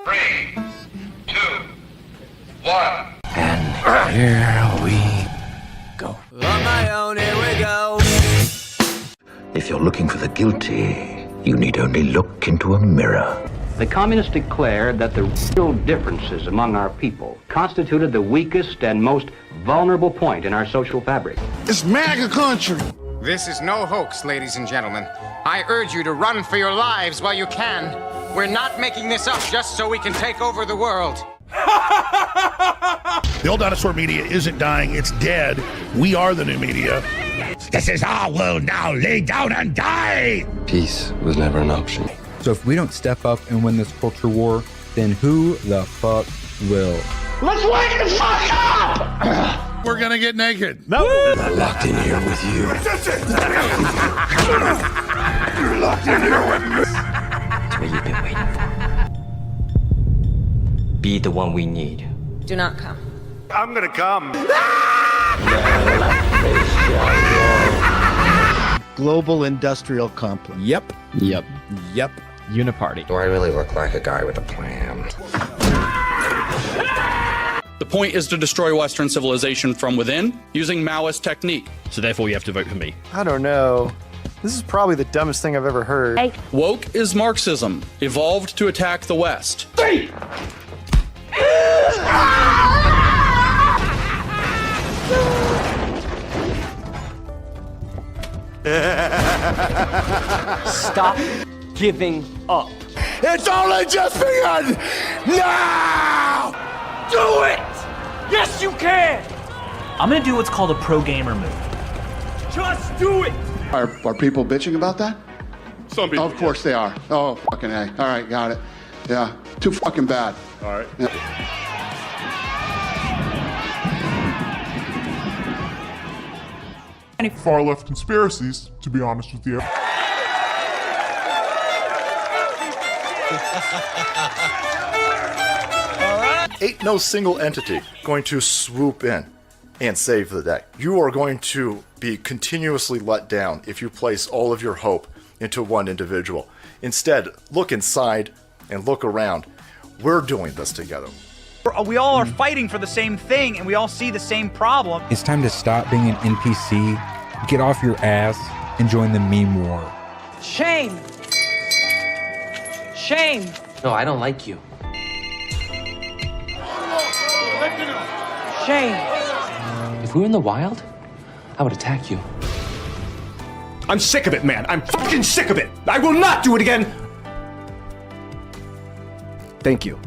3, 2, 1. And here we go. On my own, here we go. If you're looking for the guilty, you need only look into a mirror. The communists declared that the real differences among our people constituted the weakest and most vulnerable point in our social fabric. It's MAGA country. This is no hoax, ladies and gentlemen. I urge you to run for your lives while you can. We're not making this up just so we can take over the world. The old dinosaur media isn't dying, it's dead. We are the new media. This is our world now. Lay down and die. Peace was never an option. So if we don't step up and win this culture war, then who the fuck will? Let's wake the fuck up! We're gonna get naked. No. I'm locked in here with you. You're locked in here with me. That's what you've been waiting for. Be the one we need. Do not come. I'm gonna come. Global industrial complex. Yep. Uniparty. Do I really look like a guy with a plan? The point is to destroy Western civilization from within using Maoist technique. So therefore you have to vote for me. I don't know. This is probably the dumbest thing I've ever heard. Woke is Marxism, evolved to attack the West. Stop giving up. It's only just begun! Now! Do it! Yes, you can! I'm gonna do what's called a pro gamer move. Just do it! Are people bitching about that? Some people. Of course they are. Oh, fucking A. All right, got it. Yeah, too fucking bad. All right. Yeah. Far left conspiracies, to be honest with you. Ain't no single entity going to swoop in and save the day. You are going to be continuously let down if you place all of your hope into one individual. Instead, look inside and look around. We're doing this together. We all are fighting for the same thing, and we all see the same problem. It's time to stop being an NPC, get off your ass, and join the meme war. Shame. Shame. No, I don't like you. Shame. If we were in the wild, I would attack you. I'm sick of it, man. I'm fucking sick of it. I will not do it again. Thank you.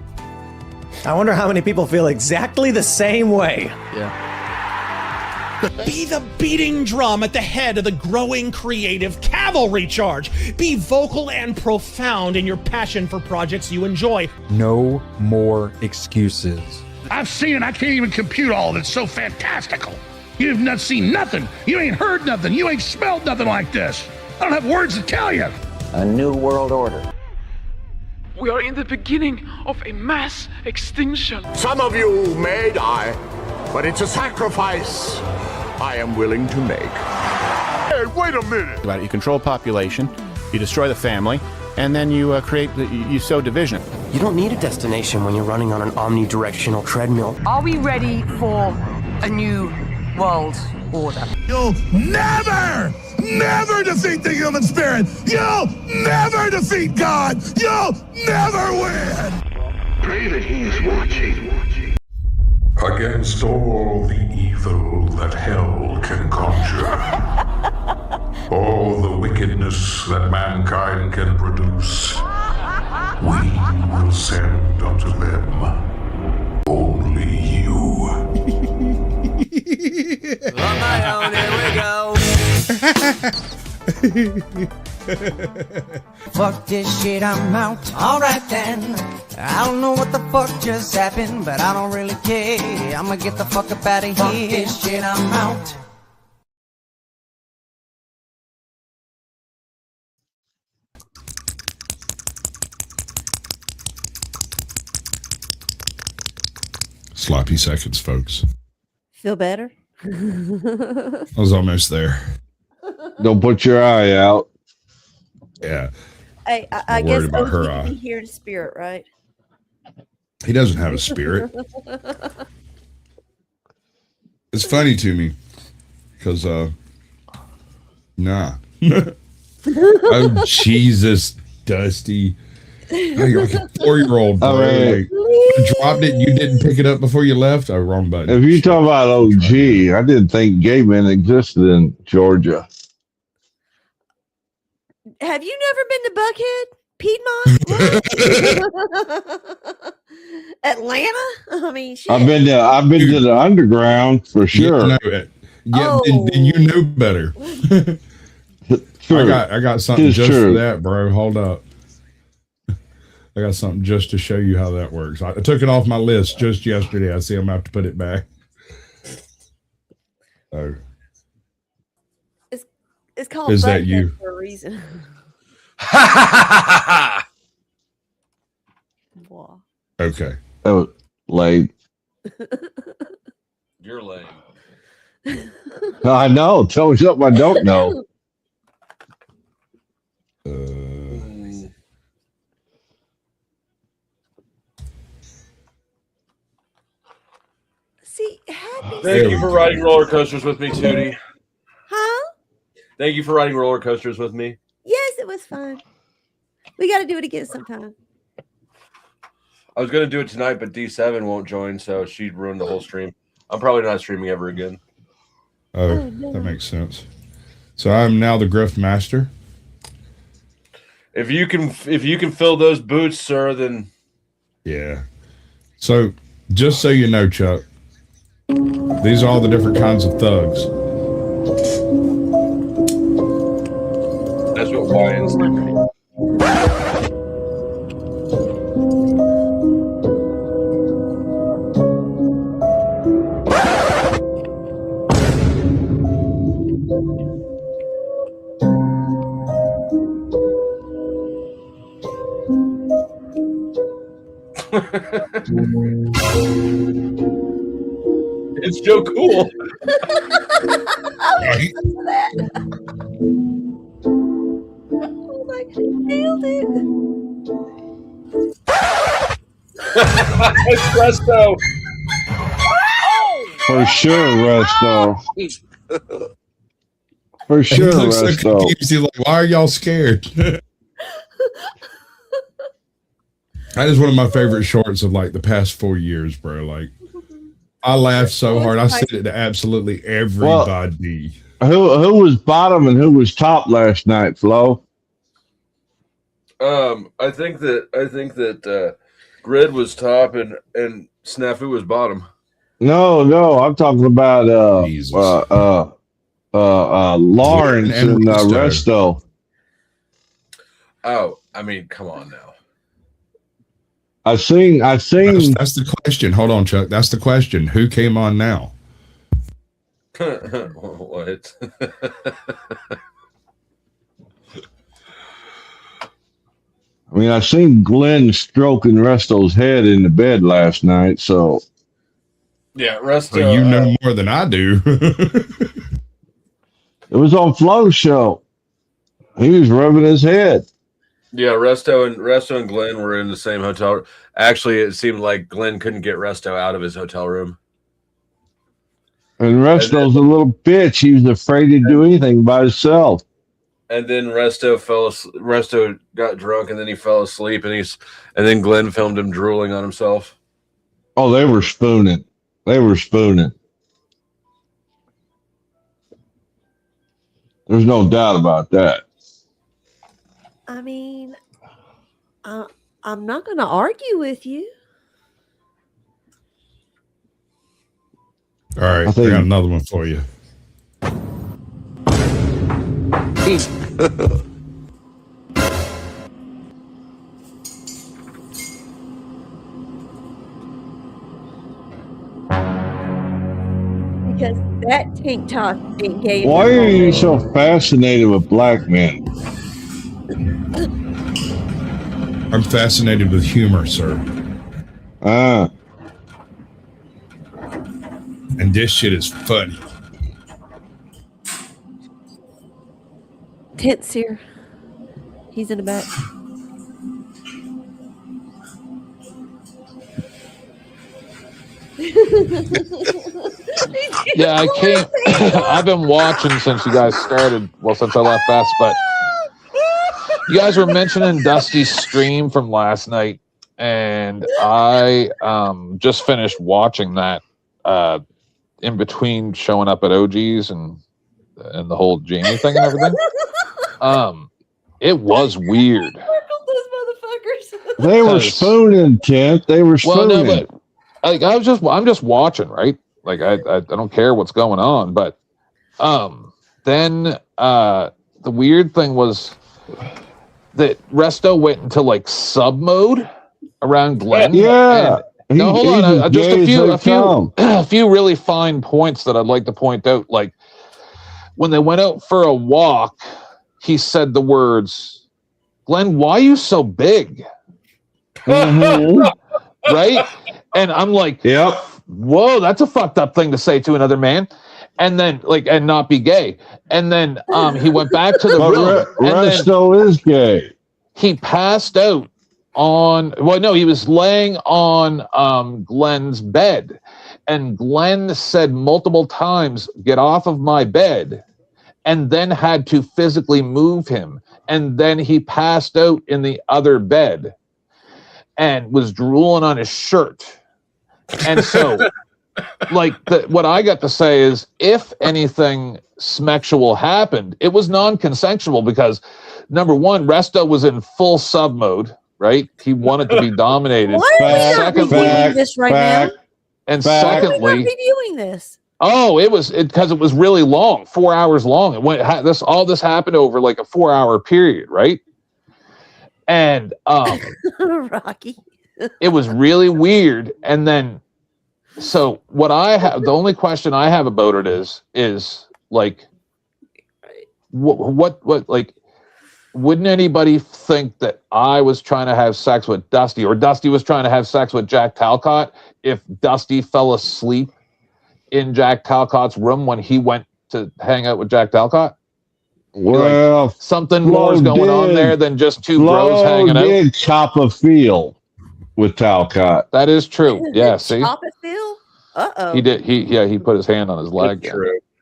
I wonder how many people feel exactly the same way. Be the beating drum at the head of the growing creative cavalry charge. Be vocal and profound in your passion for projects you enjoy. No more excuses. I've seen it. I can't even compute all of it. It's so fantastical. You've not seen nothing. You ain't heard nothing. You ain't smelled nothing like this. I don't have words to tell you. A new world order. We are in the beginning of a mass extinction. Some of you may die, but it's a sacrifice I am willing to make. Hey, wait a minute. You control population, you destroy the family, and then you you sow division. You don't need a destination when you're running on an omnidirectional treadmill. Are we ready for a new world order? You'll never defeat the human spirit. You'll never defeat God. You'll never win. Pray that he is watching. Against all the evil that hell can conjure, all the wickedness that mankind can produce, we will send unto them only you. On my own, here we go. Fuck this shit, I'm out. Alright then. I don't know what the fuck just happened, but I don't really care. I'ma get the fuck up out of here. Fuck this shit, I'm out. Sloppy seconds, folks. Feel better? I was almost there. Don't put your eye out. Yeah. I guess OG can hear the spirit, right? He doesn't have a spirit. It's funny to me because, nah. Oh, Jesus, Dusty. You're like a 4-year-old, bro. Like, I dropped it. You didn't pick it up before you left. Oh, wrong button. If you talk about OG, I didn't think gay men existed in Georgia. Have you never been to Buckhead, Piedmont, Atlanta? I mean, shit. I've been to the underground for sure. Then you know better. I got something just for that, bro. Hold up. I got something just to show you how that works. I took it off my list just yesterday. I see I'm gonna have to put it back. Oh. It's called Is that you? For a reason. Okay. Oh, lame. You're lame. I know. Tell me something I don't know. See, happy. Thank you for riding roller coasters with me, Tootie. Huh? Thank you for riding roller coasters with me. Yes, it was fun. We got to do it again sometime. I was going to do it tonight, but D7 won't join, so she ruined the whole stream. I'm probably not streaming ever again. Oh, that makes sense. So I'm now the Grift Master. If you can fill those boots, sir, then yeah. So just so you know, Chuck, these are all the different kinds of thugs. That's what Ryan's doing. It's so cool. Oh my, nailed it. It's Resto. For sure, Resto. For sure, He looks so Resto. confused. He's like, why are y'all scared? That is one of my favorite shorts of like the past 4 years, bro. Like, I laughed so hard. I said it to absolutely everybody. Who was bottom and who was top last night, Flo? I think that Grid was top and Snafu was bottom. No, I'm talking about Lawrence and Resto. Oh, I mean, come on now. I seen. That's the question. Hold on, Chuck. That's the question. Who came on now? What? I mean, I seen Glenn stroking Resto's head in the bed last night, so. Yeah, Resto. Well, you know more than I do. It was on Flo's show. He was rubbing his head. Yeah, Resto and Glenn were in the same hotel. Actually, it seemed like Glenn couldn't get Resto out of his hotel room. And Resto's a little bitch. He was afraid to do anything by himself. And then Resto got drunk, and then he fell asleep, and then Glenn filmed him drooling on himself. Oh, they were spooning. There's no doubt about that. I mean, I'm not going to argue with you. All right, I got another one for you. Because that tank top ain't gay. Why are you so fascinated with black men? I'm fascinated with humor, sir. And this shit is funny. Tent's here. He's in the back. Yeah, I can't. I've been watching since you guys started. Well, since I left Beth, but you guys were mentioning Dusty's stream from last night, and I just finished watching that in between showing up at OG's and the whole Jamie thing and everything. It was weird. They were spooning, Kent. They were spooning. Well, no, but like I'm just watching, right? Like I don't care what's going on, but then the weird thing was that Resto went into like sub mode around Glenn. Yeah. No, hold on. Just a few really fine points that I'd like to point out. Like when they went out for a walk, he said the words, "Glenn, why are you so big?" Right? And I'm like, yep. Whoa, that's a fucked up thing to say to another man. And then and not be gay. And then he went back to the room. Resto is gay. He passed out he was laying on Glenn's bed. And Glenn said multiple times, "Get off of my bed," and then had to physically move him. And then he passed out in the other bed and was drooling on his shirt. And so, what I got to say is, if anything smexual happened, it was non-consensual because, number one, Resto was in full sub mode, right? He wanted to be dominated. Why are we not reviewing this right now? And Why are we secondly, not reviewing this? oh, because it was really long, 4 hours long. It went all this happened over like a 4 hour period, right? And Rocky. it was really weird. And then, so what the only question I have about it is like, what like, wouldn't anybody think that I was trying to have sex with Dusty or Dusty was trying to have sex with Jack Talcott if Dusty fell asleep in Jack Talcott's room when he went to hang out with Jack Talcott? Well, like, something more is going on there than just two bros hanging out. Did chop a feel with Talcott. That is true. Yeah, see? Chop it, Phil? Uh-oh. He did. He put his hand on his leg.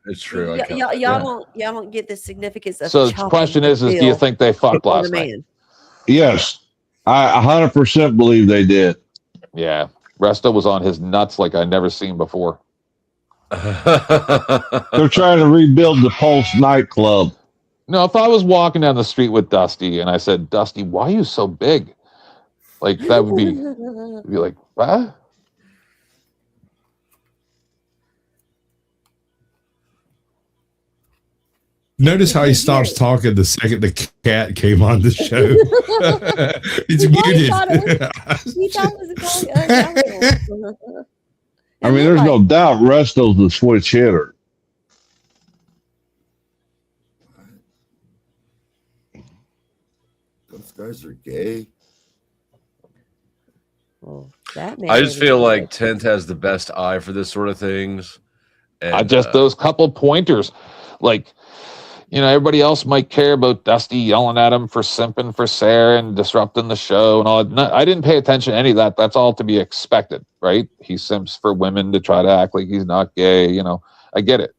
It's true. Y'all don't get the significance of so the question is do you think they fucked last night? Yes. I 100% believe they did. Yeah. Resto was on his nuts like I never seen before. They're trying to rebuild the Pulse nightclub. No, if I was walking down the street with Dusty and I said, "Dusty, why are you so big?" Like that would be like, what? Notice how he stops talking the second the cat came on the show. It's muted. He thought it was I mean, there's no doubt Resto's the switch hitter. Those guys are gay. I just feel like Tent has the best eye for this sort of things. And, those couple pointers, like, everybody else might care about Dusty yelling at him for simping for Sarah and disrupting the show and all that. I didn't pay attention to any of that. That's all to be expected, right? He simps for women to try to act like he's not gay. I get it.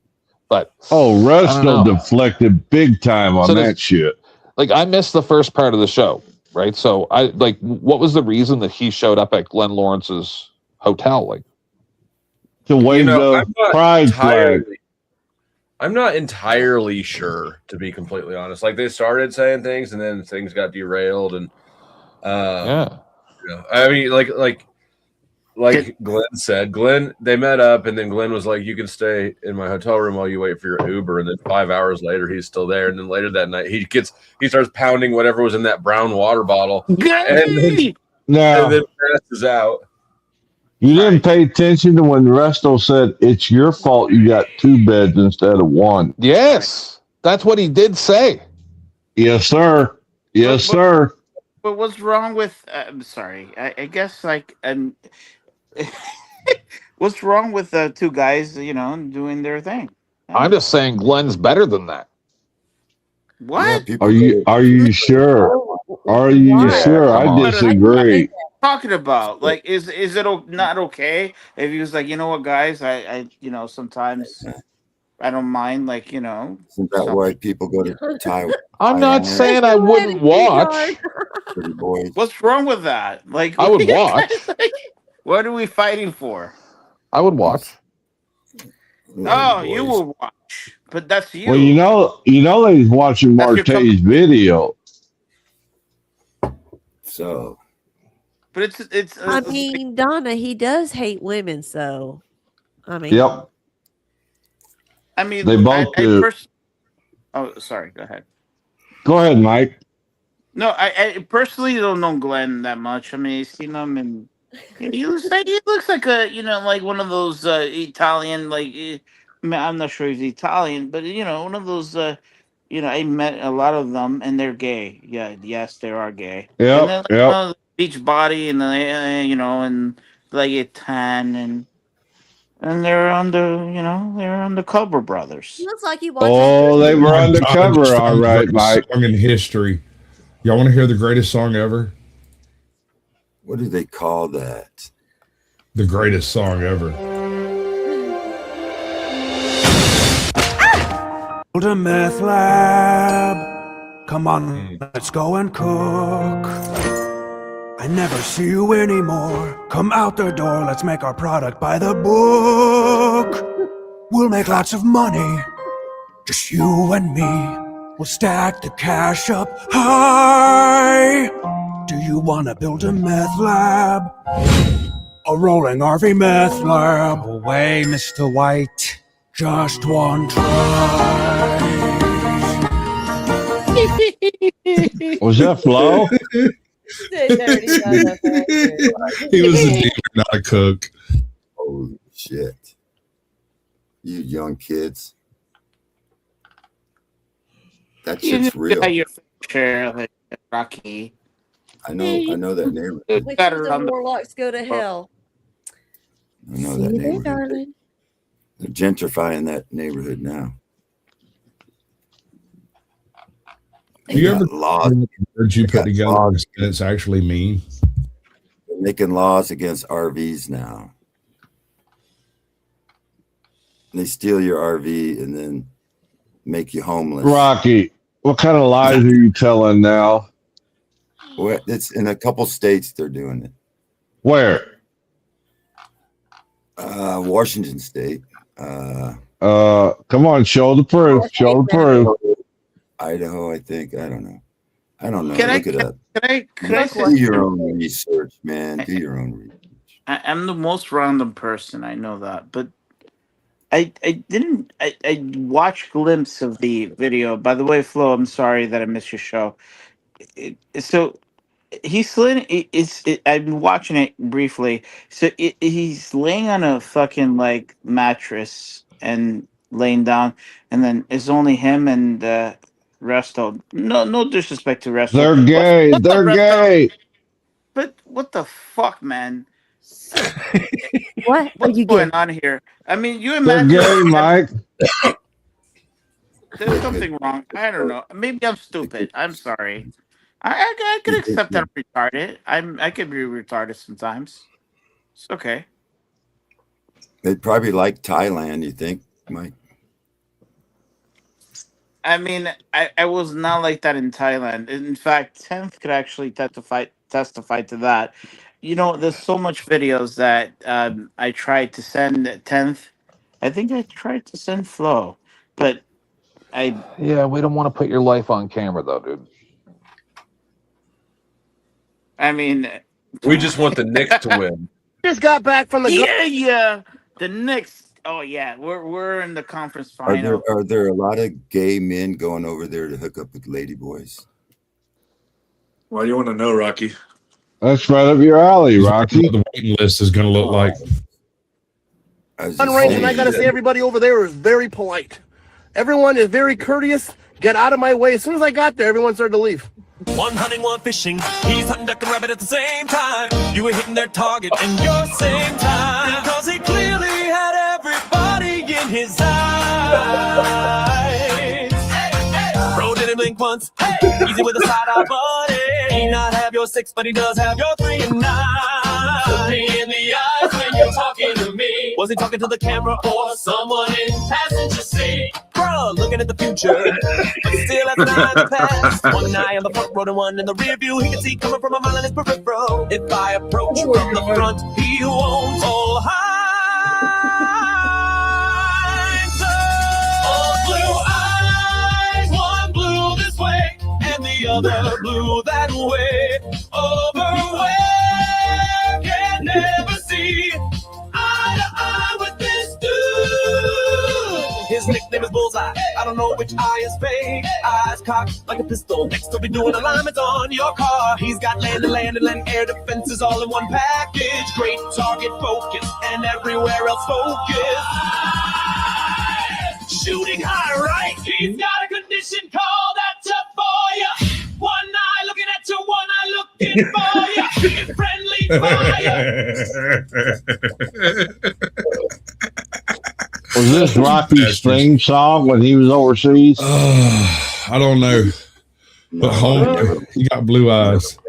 But Resto deflected big time on that shit. Like, I missed the first part of the show, right? So what was the reason that he showed up at Glenn Lawrence's hotel? Like, to wave the pride flag. I'm not entirely sure, to be completely honest. Like, they started saying things and then things got derailed, and I mean, like Glenn said, they met up, and then Glenn was like, "You can stay in my hotel room while you wait for your Uber." And then 5 hours later, he's still there. And then later that night, he starts pounding whatever was in that brown water bottle, and then passes out. You didn't pay attention to when Resto said, "It's your fault you got 2 beds instead of 1. Yes, that's what he did say. Yes, sir. Yes, sir. But what's wrong with? I'm sorry. I guess what's wrong with 2 guys? Doing their thing. I'm just saying Glenn's better than that. What? Are you sure? Are you sure? I disagree. talking about? Like, is it not okay if he was like, you know what, guys, I sometimes I don't mind, like, Isn't that why people go to Taiwan? I'm not saying I wouldn't watch. Pretty boys. What's wrong with that? Like, I would watch. What are we fighting for? I would watch. Oh, you will watch, but that's you. Well, you know, he's watching Marte's video. So, but it's. I mean, Donna, he does hate women, so I mean. Yep. I mean, They both do. Oh, sorry. Go ahead. Go ahead, Mike. No, I personally don't know Glenn that much. I mean, I've seen him, and he looks like a like one of those Italian, like I'm not sure he's Italian, but one of those I met a lot of them, and they're gay. Yeah, yes, they are gay. Yep, And then, yep. beach body, and and like a tan, and they're on the Cobra Brothers. Looks like he watches. Oh, they were undercover, all right, Mike. Song in history. Y'all want to hear the greatest song ever? What do they call that? The greatest song ever. Build a meth lab. Come on, let's go and cook. I never see you anymore. Come out the door, let's make our product by the book. We'll make lots of money, just you and me. We'll stack the cash up high. Do you want to build a meth lab? A rolling RV meth lab. No way, Mr. White. Just one try. Was that Flo? He was a dealer, not a cook. Holy shit. You young kids. That shit's real. Your share, like Rocky. I know that neighborhood. Which of the warlocks go to hell? I know that neighborhood. Darling. They're gentrifying that neighborhood now. Do you ever laws words you put together and it's actually mean? They're making laws against RVs now. They steal your RV and then make you homeless. Rocky, what kind of lies are you telling now? Well, it's in a couple states they're doing it. Where? Washington State. Come on, show the proof. Show the proof. Idaho, I think. I don't know. Look it up. Can I do your own research, man? Do your own research. I'm the most random person, I know that, but I watched a glimpse of the video. By the way, Flo, I'm sorry that I missed your show. So he's laying. I've been watching it briefly. So he's laying on a fucking like mattress and laying down, and then it's only him and Resto. No disrespect to Resto. They're gay. They're gay. But what the fuck, man? What's going on here? I mean, you They're imagine. gay, Mike. There's something wrong. I don't know. Maybe I'm stupid. I'm sorry. I could accept that I'm retarded. I could be retarded sometimes. It's okay. They'd probably like Thailand, you think, Mike? I mean, I was not like that in Thailand. In fact, 10th could actually testify to that. There's so much videos that I tried to send 10th. I think I tried to send Flo, but Yeah, we don't want to put your life on camera, though, dude. I mean, we just want the Knicks to win. Just got back from the the Knicks. Oh yeah, we're in the conference final. Are there a lot of gay men going over there to hook up with ladyboys? Why do you want to know, Rocky? That's right up your alley, Rocky. The waiting list is going to look like. Unranked, and I gotta say, everybody over there is very polite. Everyone is very courteous. Get out of my way. As soon as I got there, everyone started to leave. One hunting, one fishing. He's hunting duck and rabbit at the same time. You were hitting their target in your same time. Because he clearly had everybody in his eyes. Bro didn't blink once. Easy with a side-eye buddy. He not have your 6, but he does have your 3 and 9. Was he talking to the camera or someone in passenger seat? Bruh, looking at the future, but still has an eye in the past. One eye on the front row and one in the rear view. He can see coming from a mile in his peripheral. If I approach from the front, he won't fall high. All blue eyes, one blue this way, and the other blue that way. Over where can never see eye to eye with this dude. His nickname is Bullseye. I don't know which eye is fake. Eyes cocked like a pistol. Next to be doing alignments on your car. He's got land, air defenses all in one package. Great target focus and everywhere else focus. Shooting high, right? He's got a condition called ataphoria. One eye looking at you, one eye looking for you. Friendly fire. Was this Rocky's theme song when he was overseas? I don't know. But home, he got blue eyes.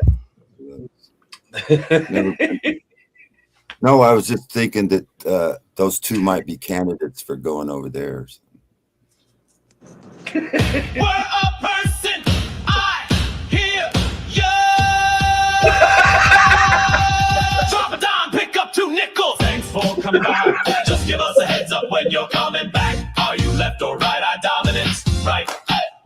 No, I was just thinking that those two might be candidates for going over there. We're a person, I hear you. Drop a dime, pick up 2 nickels. Thanks for coming by. Just give us a heads up when you're coming back. Are you left or right eye dominant? Right.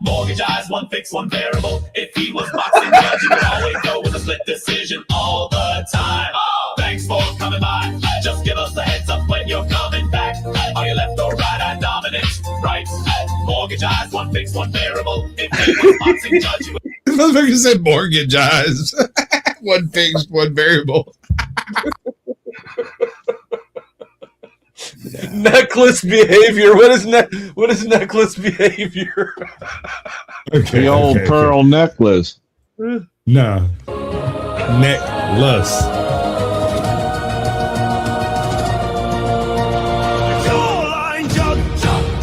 Mortgage eyes, one fixed, one variable. If he was boxing judge, he would always go with a split decision all the time. Oh, thanks for coming by. Just give us a heads up when you're coming back. Are you left or right eye dominant? Right. Mortgage eyes, one fixed, one variable. If he was boxing judge, he would. The motherfucker said mortgage eyes. One fixed, one variable. Necklace behavior. What is necklace behavior? The old pearl necklace. No. Necklace. Jawline,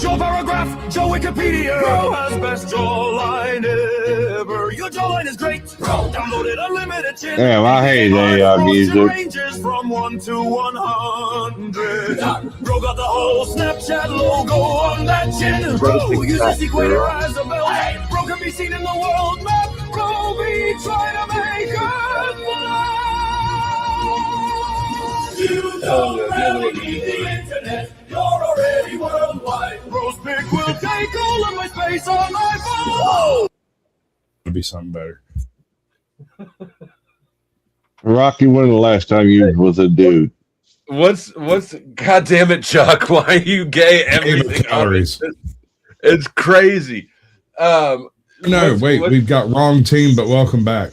Joe paragraph, Joe Wikipedia. Bro has best jawline ever. Your jawline is great. Bro, downloaded unlimited chin. Damn, I hate AI music. Ranges from 1 to 100. Bro got the whole Snapchat logo on that chin. Bro uses equatorize a belt. Bro can be seen in the world map. Bro be trying to make us fly. You don't really need the internet. You're already worldwide. Bro's pick will take all of my space on my phone. It'll be something better. Rocky, when the last time you was with a dude? What's God damn it, Chuck? Why are you gay? Everything it's crazy. No, wait, we've got wrong team, but welcome back.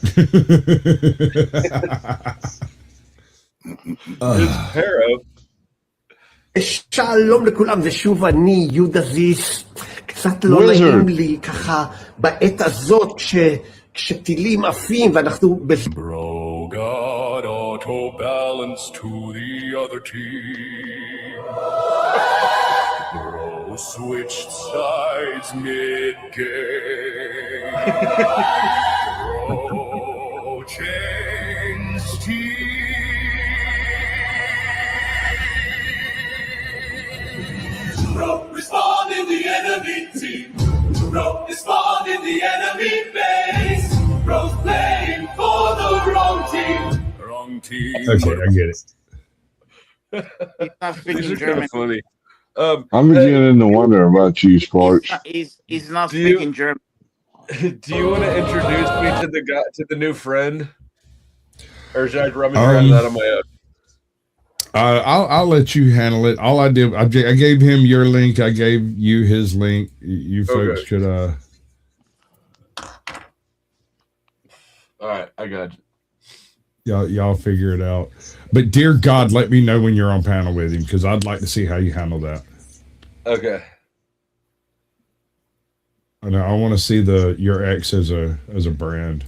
It's Pero. שלום לכולם, זה שוב אני, יהודה זיס. קצת לא נעים לי ככה בעת הזאת כשטילים עפים ואנחנו... Bro got auto balance to the other team. Bro switched sides mid-game. Bro changed teams. Bro, respond in the enemy team. Bro, respond in the enemy base. Bro's playing for the wrong team. Wrong team. Okay, I get it. He's not speaking These are German. kind of funny. I'm beginning to wonder about you, Sparks. He's not speaking German. Do you want to introduce me to the new friend, or should I run that on my own? I'll let you handle it. All I did, I gave him your link. I gave you his link. You folks could. All right, I got you. Y'all figure it out. But dear God, let me know when you're on panel with him because I'd like to see how you handle that. Okay. I know. I want to see your ex as a brand.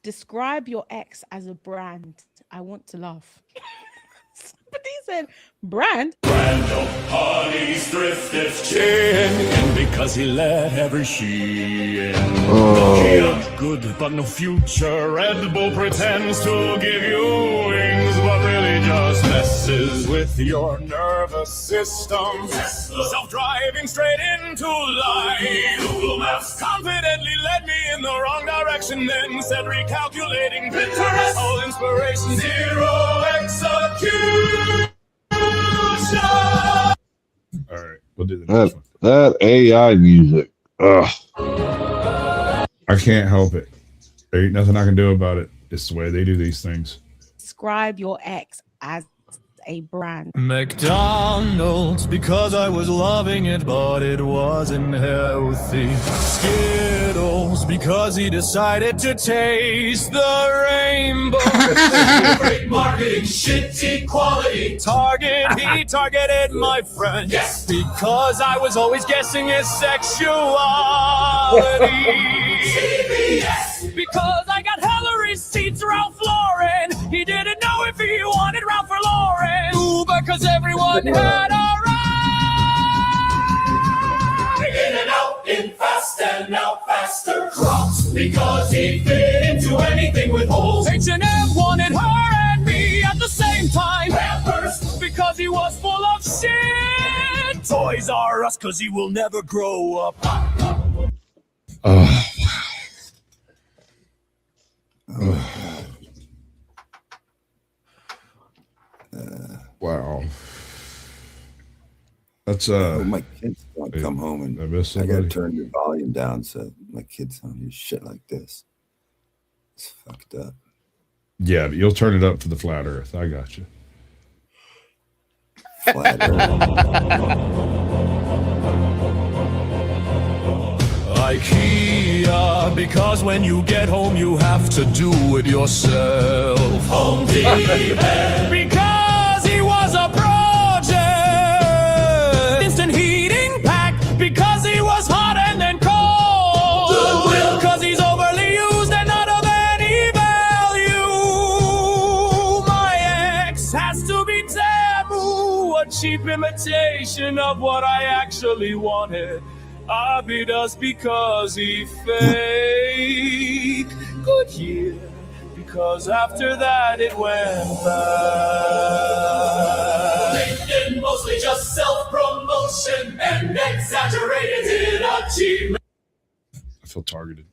Describe your ex as a brand. I want to laugh. Somebody said brand. Brand of honey's thrifted chin, and because he let every she in. He looks good, but no future. Red Bull pretends to give you wings, but really just messes messes with your nervous system. Self-driving straight into life. Google Maps confidently led me in the wrong direction, then said recalculating. Pinterest, all inspiration, zero execution. All right, we'll do the next one. That AI music. Ugh. I can't help it. There ain't nothing I can do about it. It's the way they do these things. Describe your ex as a brand. McDonald's, because I was loving it, but it wasn't healthy. Skittles, because he decided to taste the rainbow. Great marketing, shitty quality. Target, he targeted my friend. Yes, because I was always guessing his sexuality. CBS, because I got hella receipts, Ralph Lauren. He didn't know if he wanted Ralph or Lauren. Uber, because everyone had a ride. In and out, in fast and out faster. Crocs, because he fit into anything with holes. H&M wanted her and me at the same time. Pampers, because he was full of shit. Toys R Us, because he will never grow up. Wow. That's my kids don't come home and I somebody. gotta turn the volume down so my kids don't hear shit like this. It's fucked up. Yeah, but you'll turn it up for the flat earth. I got you. Flat IKEA, because when you get home you have to do it yourself. Home Depot, because he was a project. Instant heating pack, because he was hot and then cold. Goodwill, because he's overly used and not of any value. My ex has to be Tamu, a cheap imitation of what I actually wanted. Abby does because he fake. Goodyear, because after that it went bad. LinkedIn, mostly just self-promotion and exaggerated achievement. I feel targeted.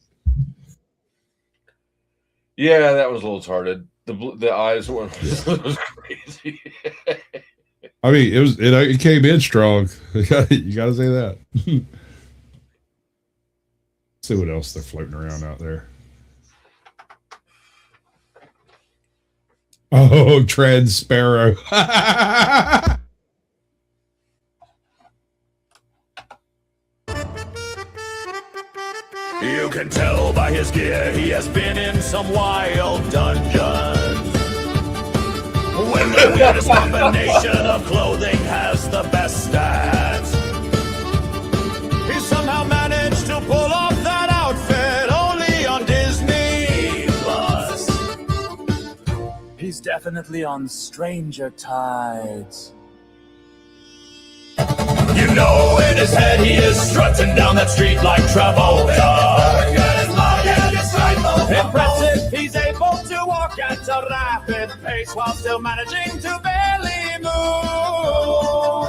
Yeah, that was a little targeted. The eyes were was crazy. I mean, it came in strong. You got to say that. See what else they're floating around out there. Oh, Tread Sparrow. You can tell by his gear he has been in some wild dungeons. When the weirdest combination of clothing has the best stats. He somehow managed to pull off that outfit only on Disney Plus. He's definitely on Stranger Tides. You know in his head he is strutting down that street like Travolta. Impressive, he's able to walk at a rapid pace while still managing to barely move.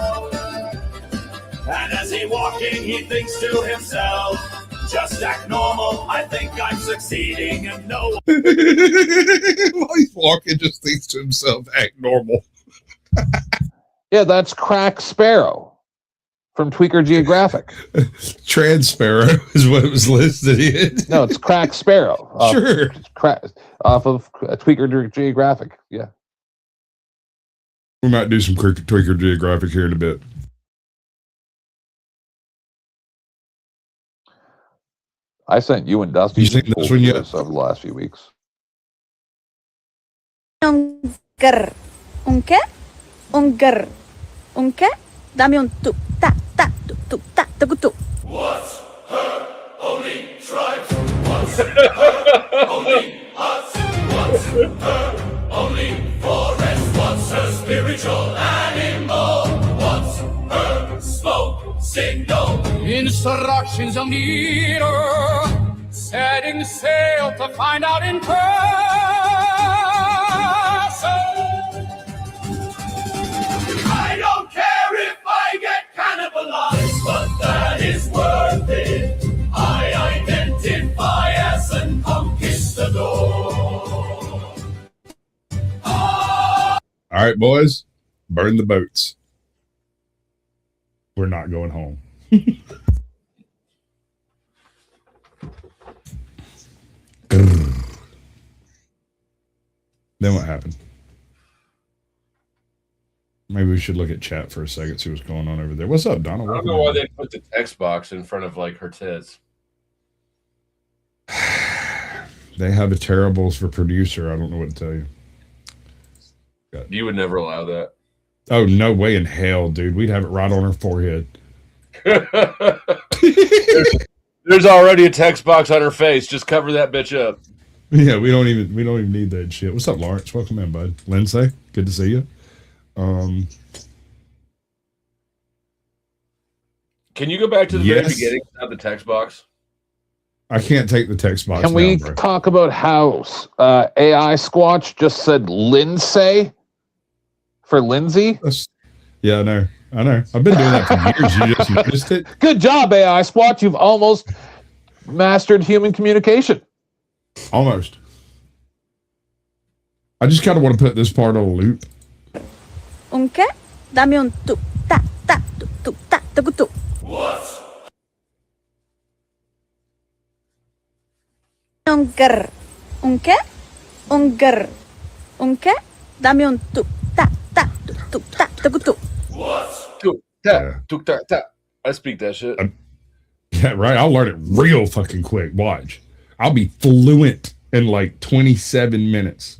And as he walking, he thinks to himself, just act normal, I think I'm succeeding and no While he's walking, just thinks to himself, act normal. Yeah, that's Crack Sparrow from Tweaker Geographic. Trans Sparrow is what it was listed in. No, it's Crack Sparrow. Sure. Off of Tweaker Geographic. Yeah. We might do some Tweaker Geographic here in a bit. I sent you and Dusty You seen this one yet? over the last few weeks. Unker. Unke? Unker. Unke? Dame un tu. Ta, ta, tu, tu, ta, tu, tu. What's her only tribe? What's her only huts? What's her only forest? What's her spiritual animal? What's her smoke signal? Instructions of leader, setting sail to find out in person. All right, boys, burn the boats. We're not going home. Then what happened? Maybe we should look at chat for a second, see what's going on over there. What's up, Donald? I don't know why they put the text box in front of like her tits. They have a terribles for producer. I don't know what to tell you. You would never allow that. Oh, no way in hell, dude. We'd have it right on her forehead. There's already a text box on her face. Just cover that bitch up. Yeah, we don't even need that shit. What's up, Lawrence? Welcome in, bud. Lindsay, good to see you. Can you go back to the very beginning of the text box? I can't take the text box. Can we talk about how AI Squatch just said Lindsay for Lindsay? Yeah, I know. I've been doing that for years. You just noticed it. Good job, AI Squatch. You've almost mastered human communication. Almost. I just kind of want to put this part on a loop. Un qué? Dame un tu, ta, ta, tu, ta, tu, tu. What? Un grr. Un qué? Un grr. Un qué? Dame un tu, ta, ta, tu, ta, tu, tu. What? Ta. I speak that shit. Yeah, right. I'll learn it real fucking quick. Watch. I'll be fluent in like 27 minutes.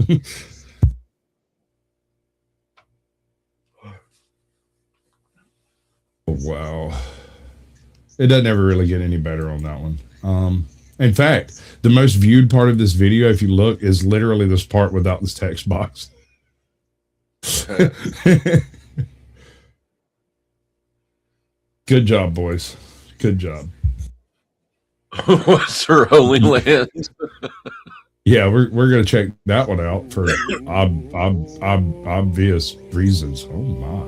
Wow. It doesn't ever really get any better on that one. In fact, the most viewed part of this video, if you look, is literally this part without this text box. Good job, boys. Good job. What's her only land? Yeah, we're gonna check that one out for obvious reasons. Oh my!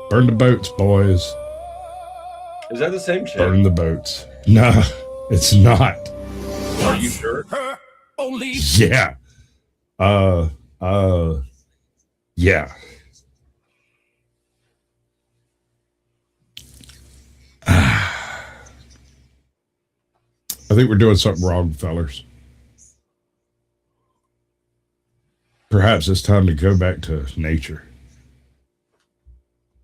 Burn the boats, boys. Is that the same shit? Burn the boats. No, it's not. Are you sure? Only. Yeah. Yeah. I think we're doing something wrong, fellers. Perhaps it's time to go back to nature.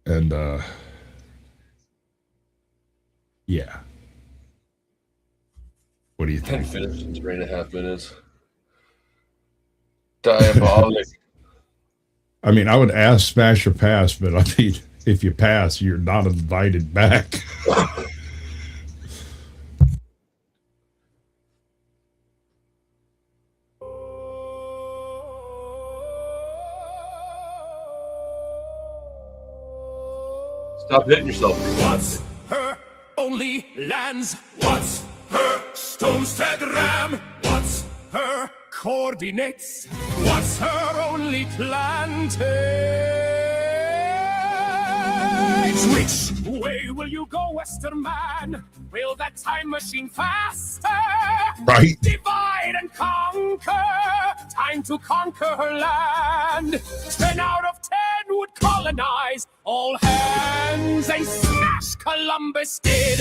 And, yeah. What do you think? 10 minutes, 3.5 minutes. Diabolic. I mean, I would ask smash or pass, but I mean, if you pass, you're not invited back. Stop hitting yourself. What's her only lands? What's her Stonestead ram? What's her coordinates? What's her only plantage? Which way will you go, Western man? Will that time machine faster? Right. Divide and conquer. Time to conquer her land. 10 out of 10 would colonize all hands and smash Columbus did.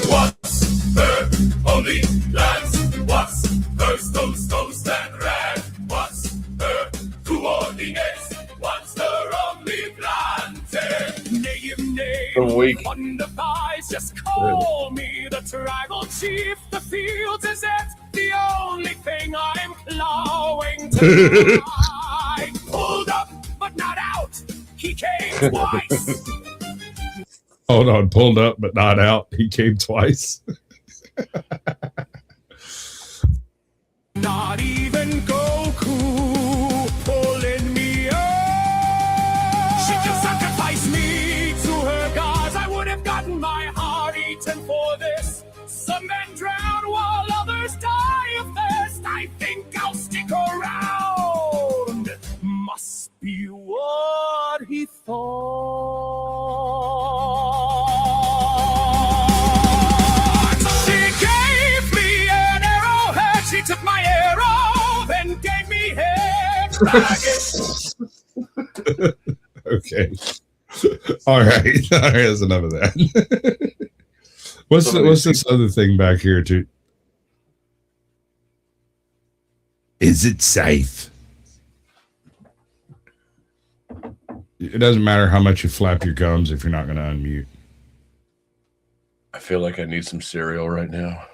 What's her only lands? What's her stones that ran? What's her coordinates? What's her only planted? Name, on the thighs, just call me the tribal chief. The fields is it, the only thing I'm plowing tonight. Pulled up, but not out. He came twice. Hold on, pulled up but not out. He came twice. Not even Goku pulling me up. She can sacrifice me to her gods. I would have gotten my heart eaten for this. Some men drown while others die of thirst. I think I'll stick around. Must be what he thought. She gave me an arrowhead Okay. All right. That's enough of that. What's this other thing back here too? Is it safe? It doesn't matter how much you flap your gums if you're not going to unmute. I feel like I need some cereal right now.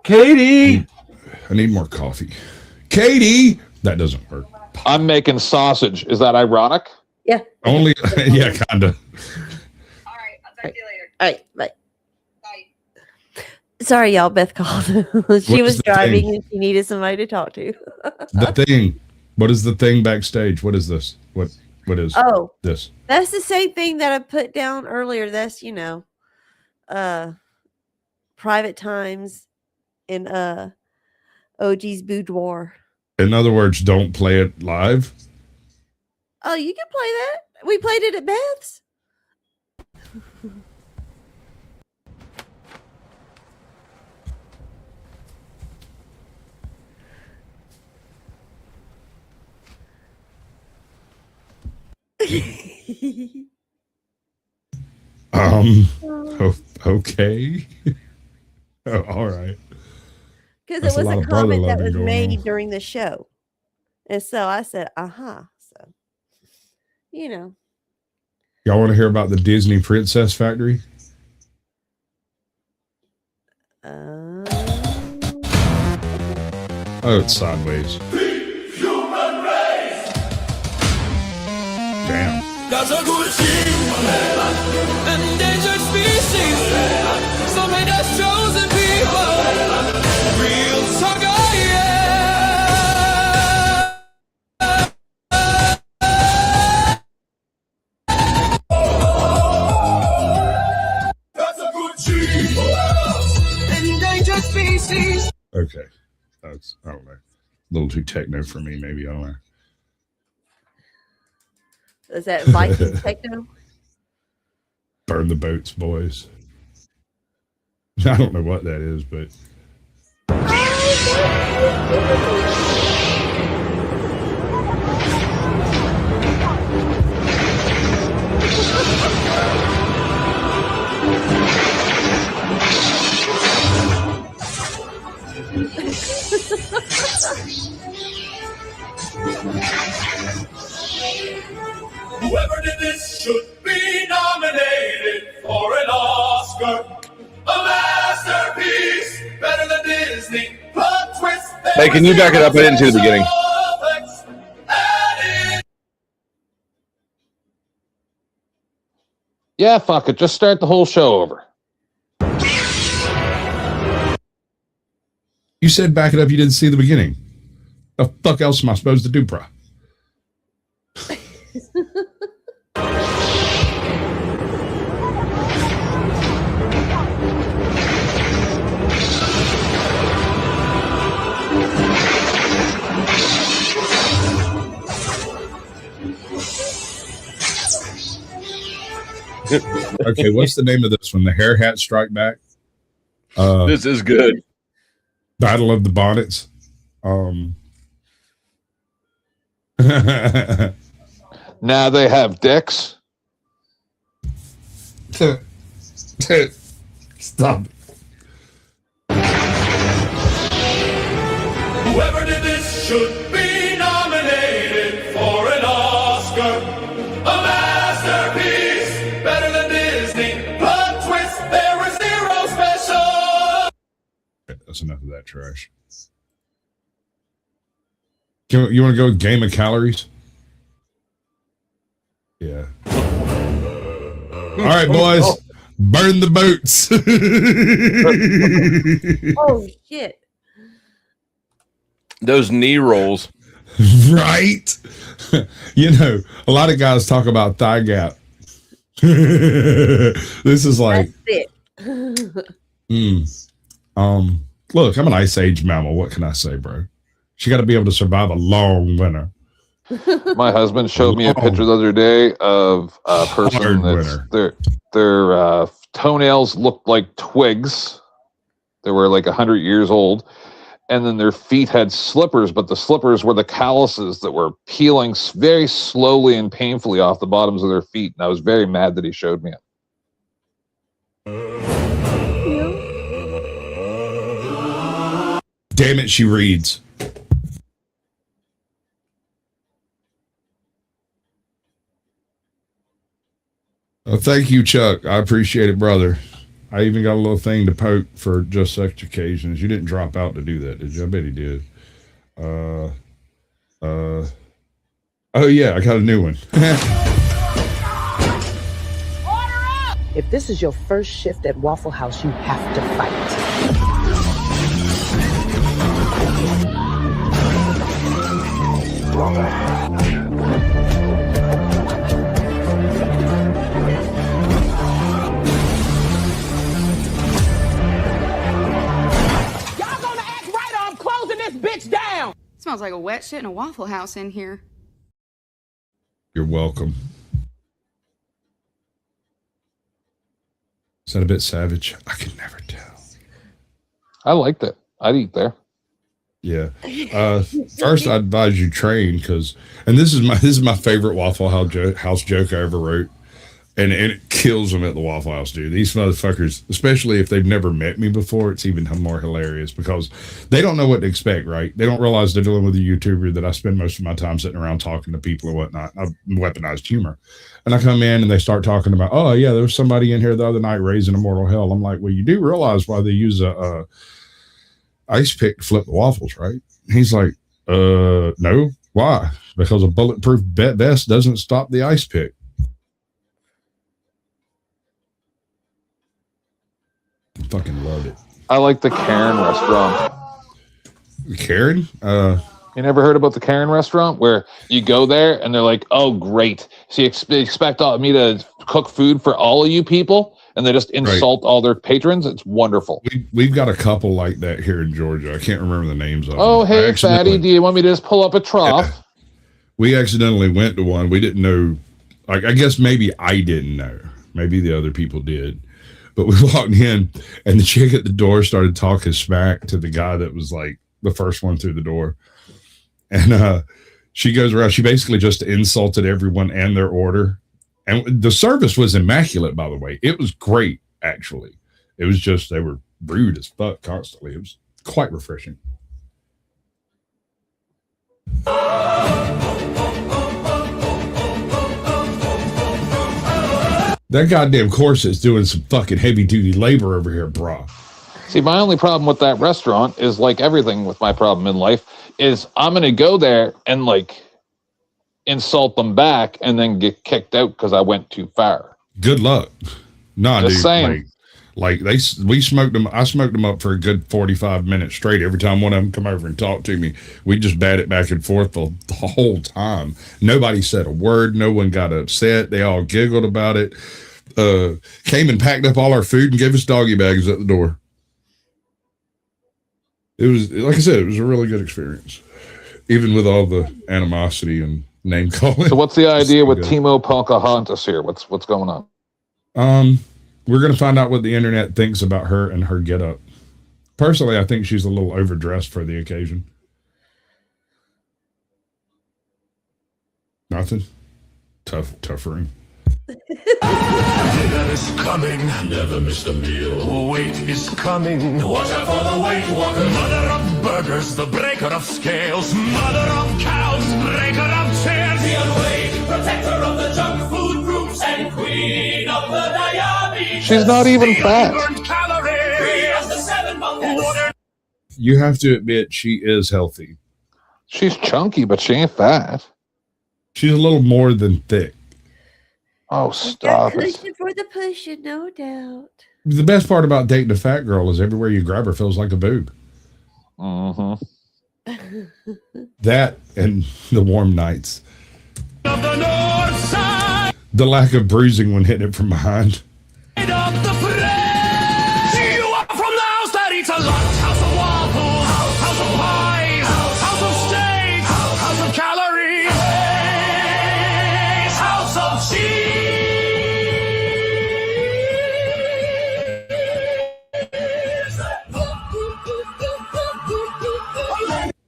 Katie! I need more coffee. Katie! That doesn't work. I'm making sausage. Is that ironic? Yeah. Only, yeah, kind of. All right, bye. Sorry, y'all. Beth called. She was driving and she needed somebody to talk to. The thing. What is the thing backstage? What is this? What is this? That's the same thing that I put down earlier. That's, private times in OG's boudoir. In other words, don't play it live. Oh, you can play that. We played it at Beth's. Okay. Oh, all right. Because it was a comment that was made during the show. And so I said, So, Y'all want to hear about the Disney Princess Factory? Oh, it's sideways. Damn. That's a good team. Endangered species. So made us chosen people. Real saga, That's a good team. Endangered species. Okay. That's, I don't know. A little too techno for me, maybe. I don't know. Is that Viking techno? Burn the boats, boys. I don't know what that is, but Whoever did this should be nominated for an Oscar. A masterpiece, better than Disney. Plot twist. Hey, can you back it up? I didn't see the beginning. Yeah, fuck it. Just start the whole show over. you said back it up. You didn't see the beginning. The fuck else am I supposed to do, bro? Okay, what's the name of this one? The Hair Hat Strike Back? This is good. Battle of the Bonnets. Now they have dicks. Stop. Whoever did this should be nominated for an Oscar. A masterpiece, better than Disney. Plot twist, there was zero special. That's enough of that trash. You want to go game of calories? Yeah. All right, boys. Burn the boats. Oh, shit. Those knee rolls. Right? A lot of guys talk about thigh gap. This is like... That's it. Look, I'm an Ice Age mammal. What can I say, bro? She got to be able to survive a long winter. My husband showed me a picture the other day of a person that's their toenails looked like twigs. They were like 100 years old, and then their feet had slippers, but the slippers were the calluses that were peeling very slowly and painfully off the bottoms of their feet. And I was very mad that he showed me it. Damn it, she reads. Oh, thank you, Chuck. I appreciate it, brother. I even got a little thing to poke for just such occasions. You didn't drop out to do that, did you? I bet he did. Oh yeah, I got a new one. If this is your first shift at Waffle House, you have to fight. Y'all gonna act right or I'm closing this bitch down! Smells like a wet shit in a Waffle House in here. You're welcome. Is that a bit savage? I can never tell. I liked it. I'd eat there. Yeah. First, I advise you train because, and this is my favorite Waffle House joke I ever wrote, and it kills them at the Waffle House, dude. These motherfuckers, especially if they've never met me before, it's even more hilarious because they don't know what to expect, right? They don't realize they're dealing with a YouTuber that I spend most of my time sitting around talking to people and whatnot. I've weaponized humor. And I come in and they start talking about, oh yeah, there was somebody in here the other night raising immortal hell. I'm like, well, you do realize why they use a ice pick to flip the waffles, right? He's like, no, why? Because a bulletproof vest doesn't stop the ice pick. I fucking love it. I like the Karen restaurant. Karen? You never heard about the Karen restaurant where you go there and they're like, oh, great. So you expect me to cook food for all of you people and they just insult all their patrons? It's wonderful. We've got a couple like that here in Georgia. I can't remember the names of them. Oh, hey, fatty, do you want me to just pull up a trough? Yeah. We accidentally went to one. We didn't know. Like, I guess maybe I didn't know. Maybe the other people did. But we walked in and the chick at the door started talking smack to the guy that was like the first one through the door. And she goes around. She basically just insulted everyone and their order. And the service was immaculate, by the way. It was great, actually. It was just they were rude as fuck constantly. It was quite refreshing. That goddamn corset's doing some fucking heavy-duty labor over here, brah. See, my only problem with that restaurant is like everything with my problem in life is I'm going to go there and like insult them back and then get kicked out because I went too far. Good luck. Nah, just dude. Saying. We smoked them. I smoked them up for a good 45 minutes straight. Every time one of them come over and talk to me, we just bat it back and forth the whole time. Nobody said a word. No one got upset. They all giggled about it. Came and packed up all our food and gave us doggy bags at the door. It was, like I said, it was a really good experience, even with all the animosity and name calling. So what's the idea with Timo Pocahontas here? What's going on? We're going to find out what the internet thinks about her and her getup. Personally, I think she's a little overdressed for the occasion. Nothing. Tuffering. Dinner is coming, never miss a meal. Wait is coming, watch out for the weight walker. Mother of burgers, the breaker of scales. Mother of cows, breaker of chairs. The unweighed, protector of the junk food groups, and queen of the diabetes. She's not even fat. You have to admit she is healthy. She's chunky, but she ain't fat. She's a little more than thick. Oh, stop it. Cushion for the pushing, no doubt. The best part about dating a fat girl is everywhere you grab her feels like a boob. That and the warm nights. Of the north side. The lack of bruising when hitting it from behind. Of the friends. You are from the house that eats a lot. House of waffles, house of pies, house of steaks, house of calories, house of cheese.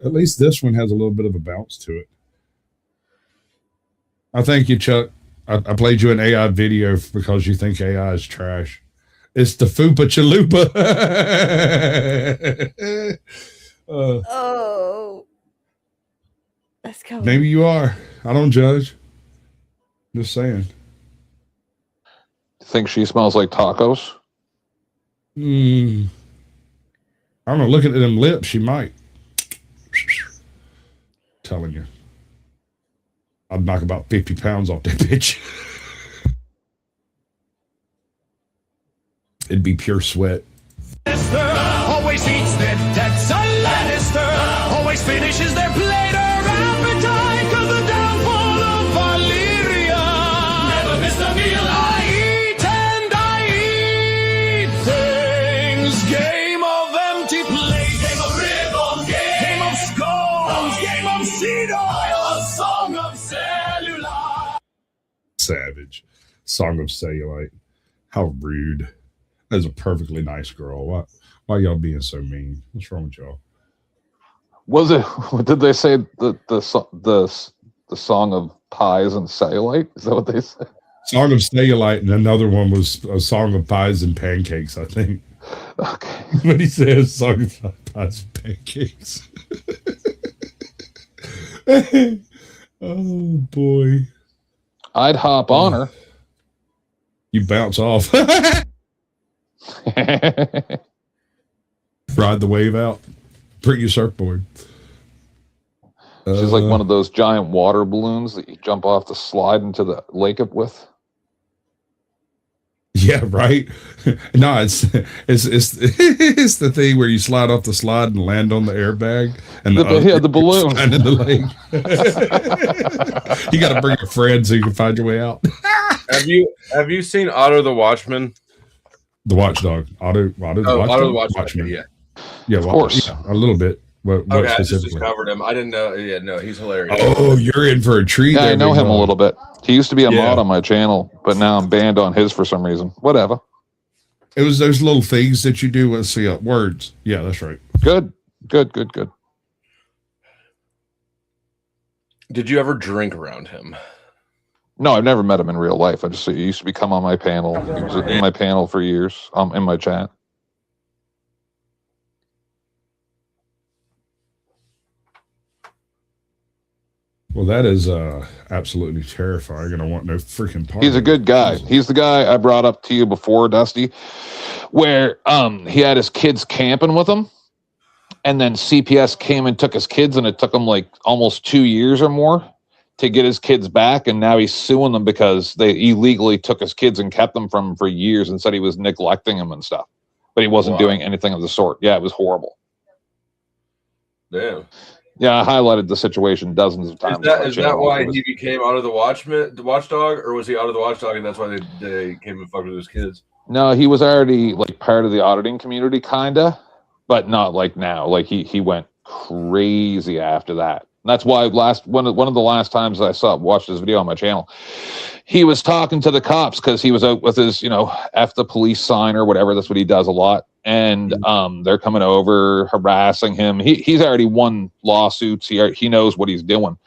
At least this one has a little bit of a bounce to it. I thank you, Chuck. I played you an AI video because you think AI is trash. It's the Fupa Chalupa. Oh. Let's go. Maybe you are. I don't judge. Just saying. Think she smells like tacos? I don't know. Looking at them lips, she might. Telling you. I'd knock about 50 pounds off that bitch. It'd be pure sweat. Always eats their decks a Lannister. Always finishes their plate or appetite. Cause the downfall of Valyria. Never miss a meal. I eat and I eat things. Game of empty plate. Game of ribbon. Game of scones. Game of Cedo. A song of cellulite. Savage. Song of Cellulite. How rude. That's a perfectly nice girl. Why y'all being so mean? What's wrong with y'all? Was it? Did they say the song of pies and cellulite? Is that what they said? Song of Cellulite, and another one was a song of pies and pancakes, I think. Okay. But he says song of pies and pancakes. Oh boy. I'd hop on her. You bounce off. Ride the wave out. Bring your surfboard. She's like one of those giant water balloons that you jump off the slide into the lake with. Yeah, right. No, it's the thing where you slide off the slide and land on the airbag, and the balloon and in the lake. You got to bring a friend so you can find your way out. Have you seen Otto the Watchman? The Watchdog, Otto the Watchman. Yeah, of course, yeah, a little bit. What okay, I specifically? just discovered him. I didn't know. Yeah, no, he's hilarious. Oh, you're in for a treat. Yeah, there, I know him a little bit. He used to be a Yeah. mod on my channel, but now I'm banned on his for some reason. Whatever. It was those little things that you do. Let's see, words. Yeah, that's right. Good. Did you ever drink around him? No, I've never met him in real life. He used to become on my panel. He was in my panel for years. In my chat. Well, that is absolutely terrifying, and I want no freaking part. He's a good guy. He's the guy I brought up to you before, Dusty, where he had his kids camping with him, and then CPS came and took his kids, and it took him like almost 2 years or more to get his kids back, and now he's suing them because they illegally took his kids and kept them from him for years and said he was neglecting them and stuff, but he wasn't doing anything of the sort. Yeah, it was horrible. Damn. Yeah, I highlighted the situation dozens of times. Is that why he became Otto the Watchdog, or was he Otto the Watchdog and that's why they came and fucked with his kids? No, he was already like part of the auditing community, kinda, but not like now. Like he went crazy after that. And that's why one of the last times I watched his video on my channel, he was talking to the cops because he was out with his, F the police sign or whatever. That's what he does a lot. And they're coming over, harassing him. He's already won lawsuits. He knows what he's doing.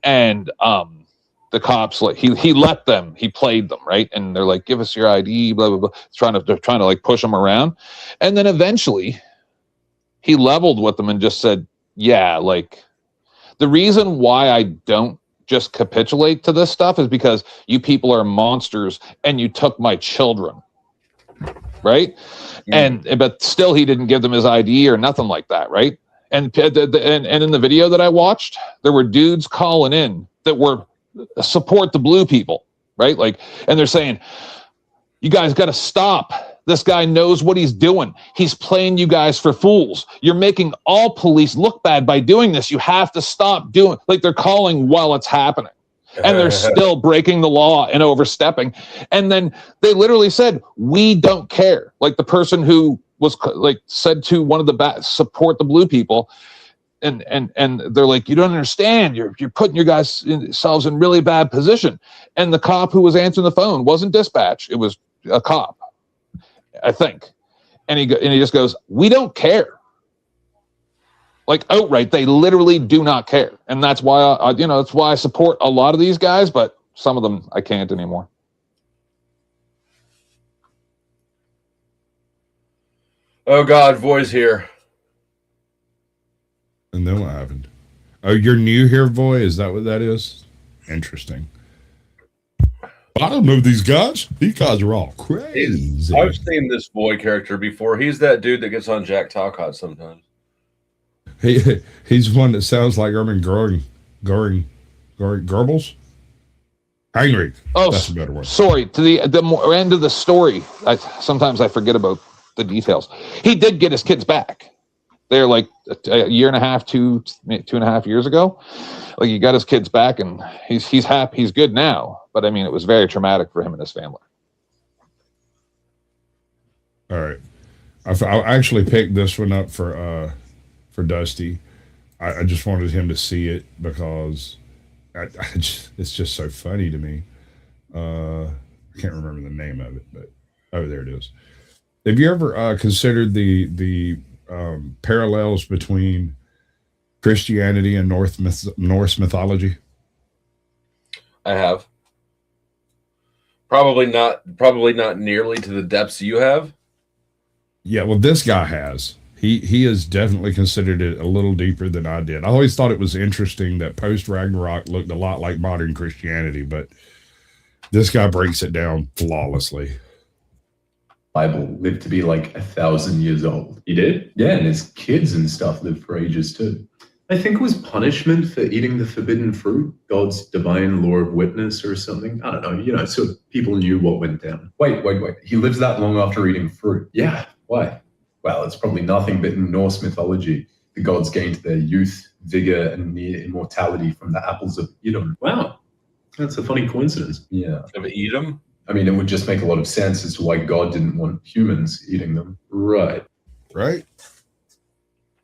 And the cops, like he let them, he played them, right? And they're like, give us your ID, blah, blah, blah. They're trying to like push him around. And then eventually he leveled with them and just said, yeah, like the reason why I don't just capitulate to this stuff is because you people are monsters and you took my children. Right. But still he didn't give them his ID or nothing like that. Right. And in the video that I watched, there were dudes calling in that were support the blue people. Right. Like, and they're saying, you guys got to stop. This guy knows what he's doing. He's playing you guys for fools. You're making all police look bad by doing this. You have to stop doing, like they're calling while it's happening. And they're still breaking the law and overstepping. And then they literally said, we don't care. Like the person who was like said to one of the support the blue people. And they're like, you don't understand. You're putting your guys yourselves in really bad position. And the cop who was answering the phone wasn't dispatch. It was a cop, I think. And he just goes, we don't care. like outright. They literally do not care, and that's why that's why I support a lot of these guys, but some of them I can't anymore. Oh God, Voy's here. And then what happened? Oh, you're new here, Voy? Is that what that is? Interesting. I don't know these guys. These guys are all crazy. I've seen this Voy character before. He's that dude that gets on Jack Talcott sometimes. He's one that sounds like Ermin Goebbels. Heinrich. Oh, that's a better one. Sorry, to the more end of the story. Sometimes I forget about the details. He did get his kids back. They're like a year and a half, 2.5 years ago. Like he got his kids back, and he's happy. He's good now. But I mean, it was very traumatic for him and his family. All right, I actually picked this one up for Dusty. I just wanted him to see it because it's just so funny to me. I can't remember the name of it, but there it is. Have you ever considered the parallels between Christianity and Norse mythology? I have. Probably not nearly to the depths you have. Yeah, well, this guy has. He has definitely considered it a little deeper than I did. I always thought it was interesting that post-Ragnarok looked a lot like modern Christianity, but this guy breaks it down flawlessly. Bible lived to be like 1,000 years old. He did? Yeah, and his kids and stuff lived for ages too. I think it was punishment for eating the forbidden fruit, God's divine law of witness or something. I don't know, so people knew what went down. Wait. He lives that long after eating fruit? Yeah, why? Well, it's probably nothing but in Norse mythology, the gods gained their youth, vigor, and near immortality from the apples of Edom. Wow, that's a funny coincidence. Yeah. Of Edom? I mean, it would just make a lot of sense as to why God didn't want humans eating them. Right. Right?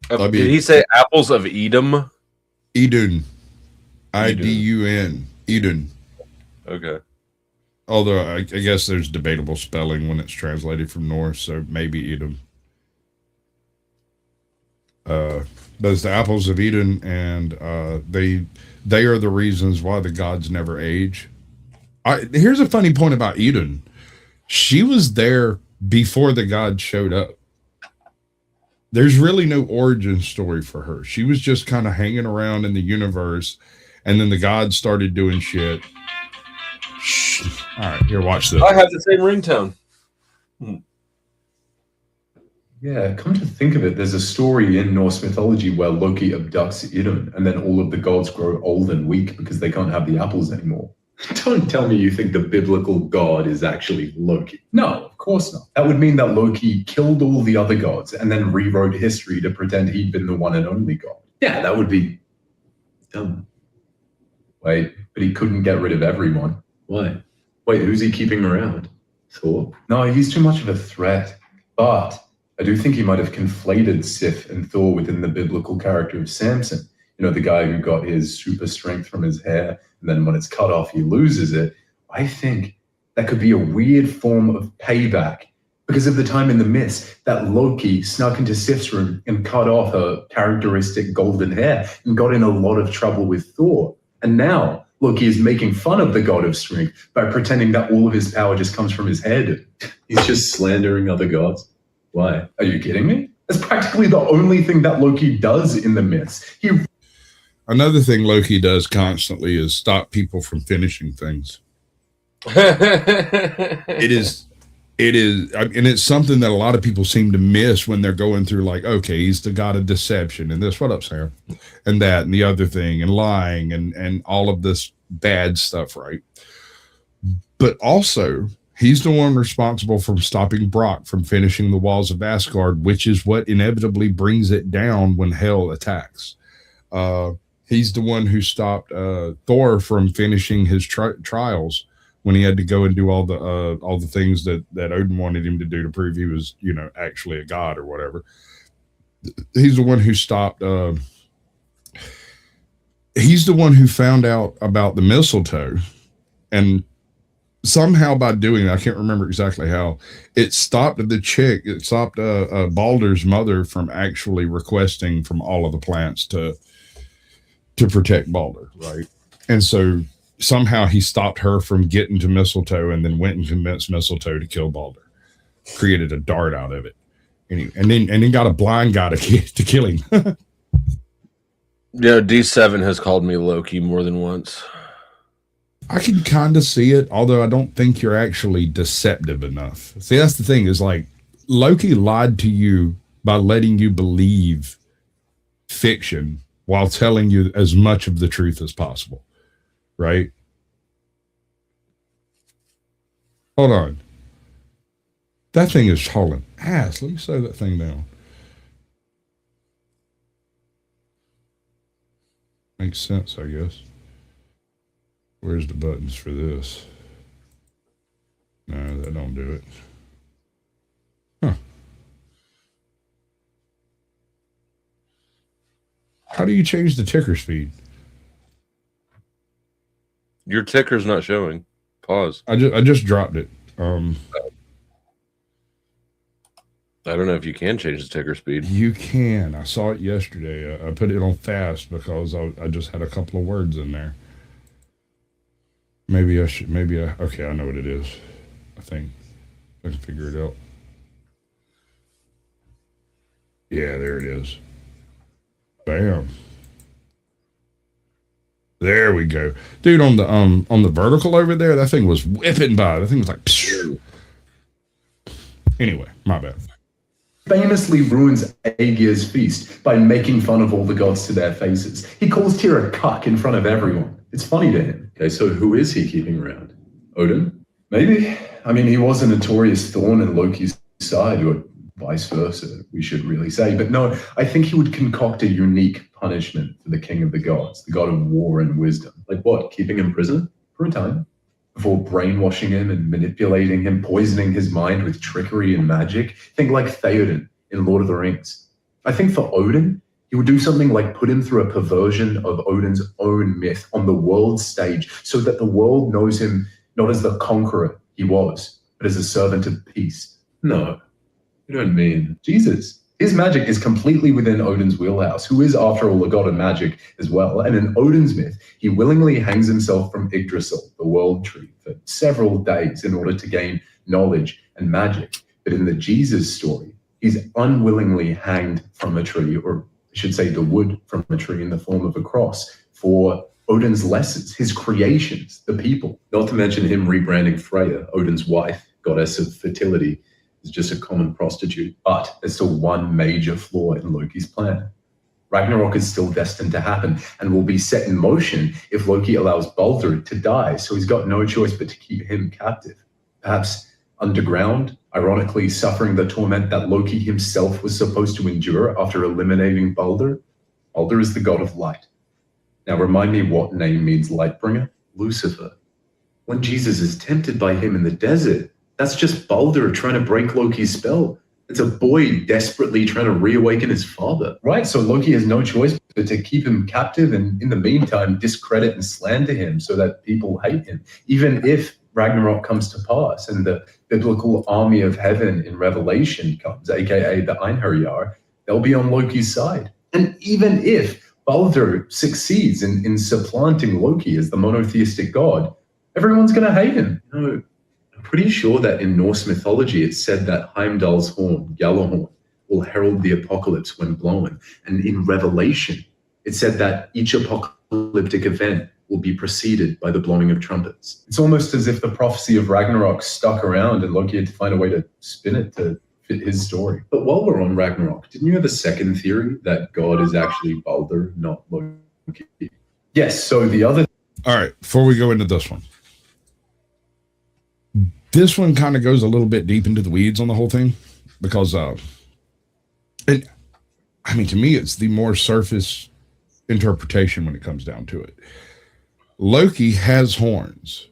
Did he say apples of Edom? Edun. I-D-U-N. Edun. Okay. Although I guess there's debatable spelling when it's translated from Norse, so maybe Edom. But it's the apples of Eden, and they are the reasons why the gods never age. Here's a funny point about Eden. She was there before the gods showed up. There's really no origin story for her. She was just kind of hanging around in the universe, and then the gods started doing shit. Shh. All right, here, watch this. I have the same ringtone. Yeah, come to think of it, there's a story in Norse mythology where Loki abducts Idun, and then all of the gods grow old and weak because they can't have the apples anymore. Don't tell me you think the biblical god is actually Loki. No, of course not. That would mean that Loki killed all the other gods and then rewrote history to pretend he'd been the one and only god. Yeah, that would be dumb. Wait, but he couldn't get rid of everyone. Why? Wait, who's he keeping around? Thor? No, he's too much of a threat. But I do think he might have conflated Sif and Thor within the biblical character of Samson. The guy who got his super strength from his hair, and then when it's cut off, he loses it. I think that could be a weird form of payback because of the time in the myths that Loki snuck into Sif's room and cut off her characteristic golden hair and got in a lot of trouble with Thor. And now Loki is making fun of the god of strength by pretending that all of his power just comes from his head. He's just slandering other gods. Why? Are you kidding me? That's practically the only thing that Loki does in the myths. Another thing Loki does constantly is stop people from finishing things. It is, and it's something that a lot of people seem to miss when they're going through like, okay, he's the god of deception and this, what up, Sarah? And that, and the other thing, and lying, and all of this bad stuff, right? But also, he's the one responsible for stopping Brock from finishing the walls of Asgard, which is what inevitably brings it down when Hel attacks. He's the one who stopped Thor from finishing his trials when he had to go and do all the things that Odin wanted him to do to prove he was, actually a god or whatever. He's the one who stopped. He's the one who found out about the mistletoe and somehow by doing that, I can't remember exactly how, it stopped Baldur's mother from actually requesting from all of the plants to protect Baldur, right? And so somehow he stopped her from getting to mistletoe and then went and convinced mistletoe to kill Baldur. Created a dart out of it. And then got a blind guy to kill him. Yeah, D7 has called me Loki more than once. I can kind of see it, although I don't think you're actually deceptive enough. See, that's the thing, is like Loki lied to you by letting you believe fiction while telling you as much of the truth as possible, right? Hold on. That thing is hauling ass. Let me slow that thing down. Makes sense, I guess. Where's the buttons for this? No, that don't do it. Huh. How do you change the ticker speed? Your ticker's not showing. Pause. I just dropped it. I don't know if you can change the ticker speed. You can. I saw it yesterday. I put it on fast because I just had a couple of words in there. Okay, I know what it is. I think I can figure it out. Yeah, there it is. Bam. There we go. Dude, on the vertical over there, that thing was whipping by. That thing was like, pshh. Anyway, my bad. Famously ruins Aegir's feast by making fun of all the gods to their faces. He calls Tyr a cuck in front of everyone. It's funny to him. Okay, so who is he keeping around? Odin? Maybe. I mean, he was a notorious thorn in Loki's side, or vice versa, we should really say. But no, I think he would concoct a unique punishment for the king of the gods, the god of war and wisdom. Like what? Keeping him prisoner for a time? Before brainwashing him and manipulating him, poisoning his mind with trickery and magic. Think like Theoden in Lord of the Rings. I think for Odin, he would do something like put him through a perversion of Odin's own myth on the world stage so that the world knows him not as the conqueror he was, but as a servant of peace. No, you don't mean Jesus. His magic is completely within Odin's wheelhouse, who is, after all, a god of magic as well. And in Odin's myth, he willingly hangs himself from Yggdrasil, the world tree, for several days in order to gain knowledge and magic. But in the Jesus story, he's unwillingly hanged from a tree, or I should say the wood from a tree in the form of a cross, for Odin's lessons, his creations, the people. Not to mention him rebranding Freya, Odin's wife, goddess of fertility, is just a common prostitute. But there's still one major flaw in Loki's plan. Ragnarok is still destined to happen and will be set in motion if Loki allows Baldur to die, so he's got no choice but to keep him captive. Perhaps underground, ironically suffering the torment that Loki himself was supposed to endure after eliminating Baldur. Baldur is the god of light. Now remind me what name means Lightbringer? Lucifer. When Jesus is tempted by him in the desert, that's just Baldur trying to break Loki's spell. It's a boy desperately trying to reawaken his father, right? So Loki has no choice but to keep him captive and in the meantime discredit and slander him so that people hate him. Even if Ragnarok comes to pass and the biblical army of heaven in Revelation comes, aka the Einherjar, they'll be on Loki's side. And even if Baldur succeeds in supplanting Loki as the monotheistic god, everyone's going to hate him. You know, I'm pretty sure that in Norse mythology, it's said that Heimdall's horn, Gjallarhorn, will herald the apocalypse when blown. And in Revelation, it said that each apocalyptic event will be preceded by the blowing of trumpets. It's almost as if the prophecy of Ragnarok stuck around and Loki had to find a way to spin it to fit his story. But while we're on Ragnarok, didn't you have a second theory that God is actually Baldur, not Loki? Yes, so the other... All right, before we go into this one kind of goes a little bit deep into the weeds on the whole thing because, to me, it's the more surface interpretation when it comes down to it. Loki has horns.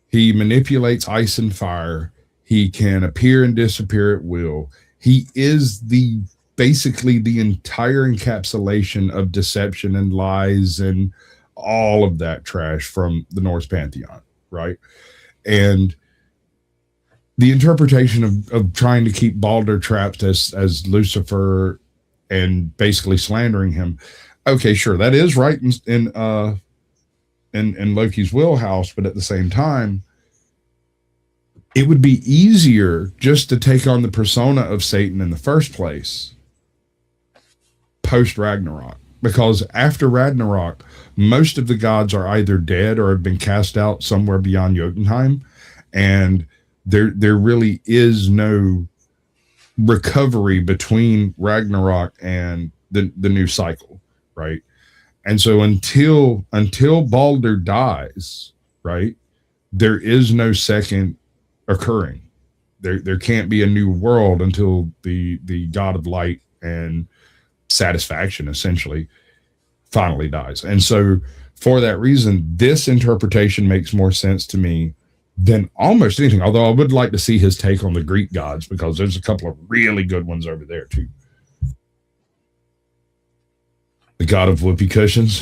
He manipulates ice and fire. He can appear and disappear at will. He is basically the entire encapsulation of deception and lies and all of that trash from the Norse pantheon, right? And the interpretation of trying to keep Balder trapped as Lucifer and basically slandering him. Okay, sure, that is right in Loki's wheelhouse, but at the same time, it would be easier just to take on the persona of Satan in the first place post Ragnarok, because after Ragnarok, most of the gods are either dead or have been cast out somewhere beyond Jotunheim, and there really is no recovery between Ragnarok and the new cycle, right? And so until Balder dies, right, there is no second occurring. There can't be a new world until the god of light and satisfaction essentially finally dies. And so for that reason, this interpretation makes more sense to me than almost anything, although I would like to see his take on the Greek gods, because there's a couple of really good ones over there too. The god of whoopee cushions.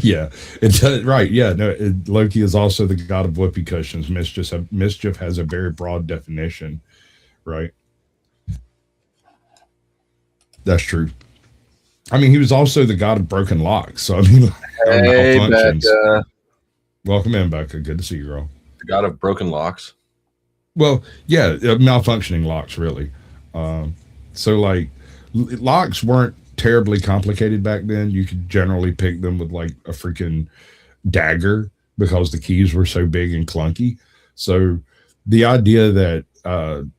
Yeah, it does, right. Yeah, no, Loki is also the god of whoopee cushions. Mischief has a very broad definition, right? That's true. I mean, he was also the god of broken locks. So I mean, hey, Becca. Welcome in, Becca. Good to see you, girl. The god of broken locks. Well, yeah, malfunctioning locks, really. So like, locks weren't terribly complicated back then. You could generally pick them with like a freaking dagger because the keys were so big and clunky. So the idea that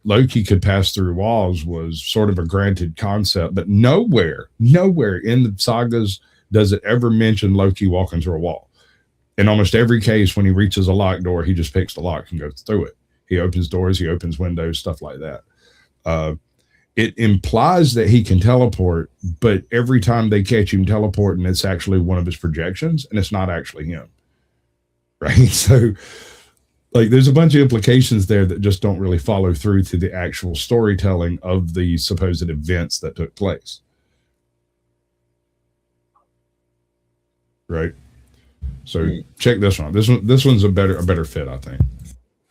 Loki could pass through walls was sort of a granted concept, but nowhere in the sagas does it ever mention Loki walking through a wall. In almost every case, when he reaches a locked door, he just picks the lock and goes through it. He opens doors, he opens windows, stuff like that. It implies that he can teleport, but every time they catch him teleporting, it's actually one of his projections, and it's not actually him. Right? So, like, there's a bunch of implications there that just don't really follow through to the actual storytelling of the supposed events that took place. Right? So check this one. This one's a better fit, I think.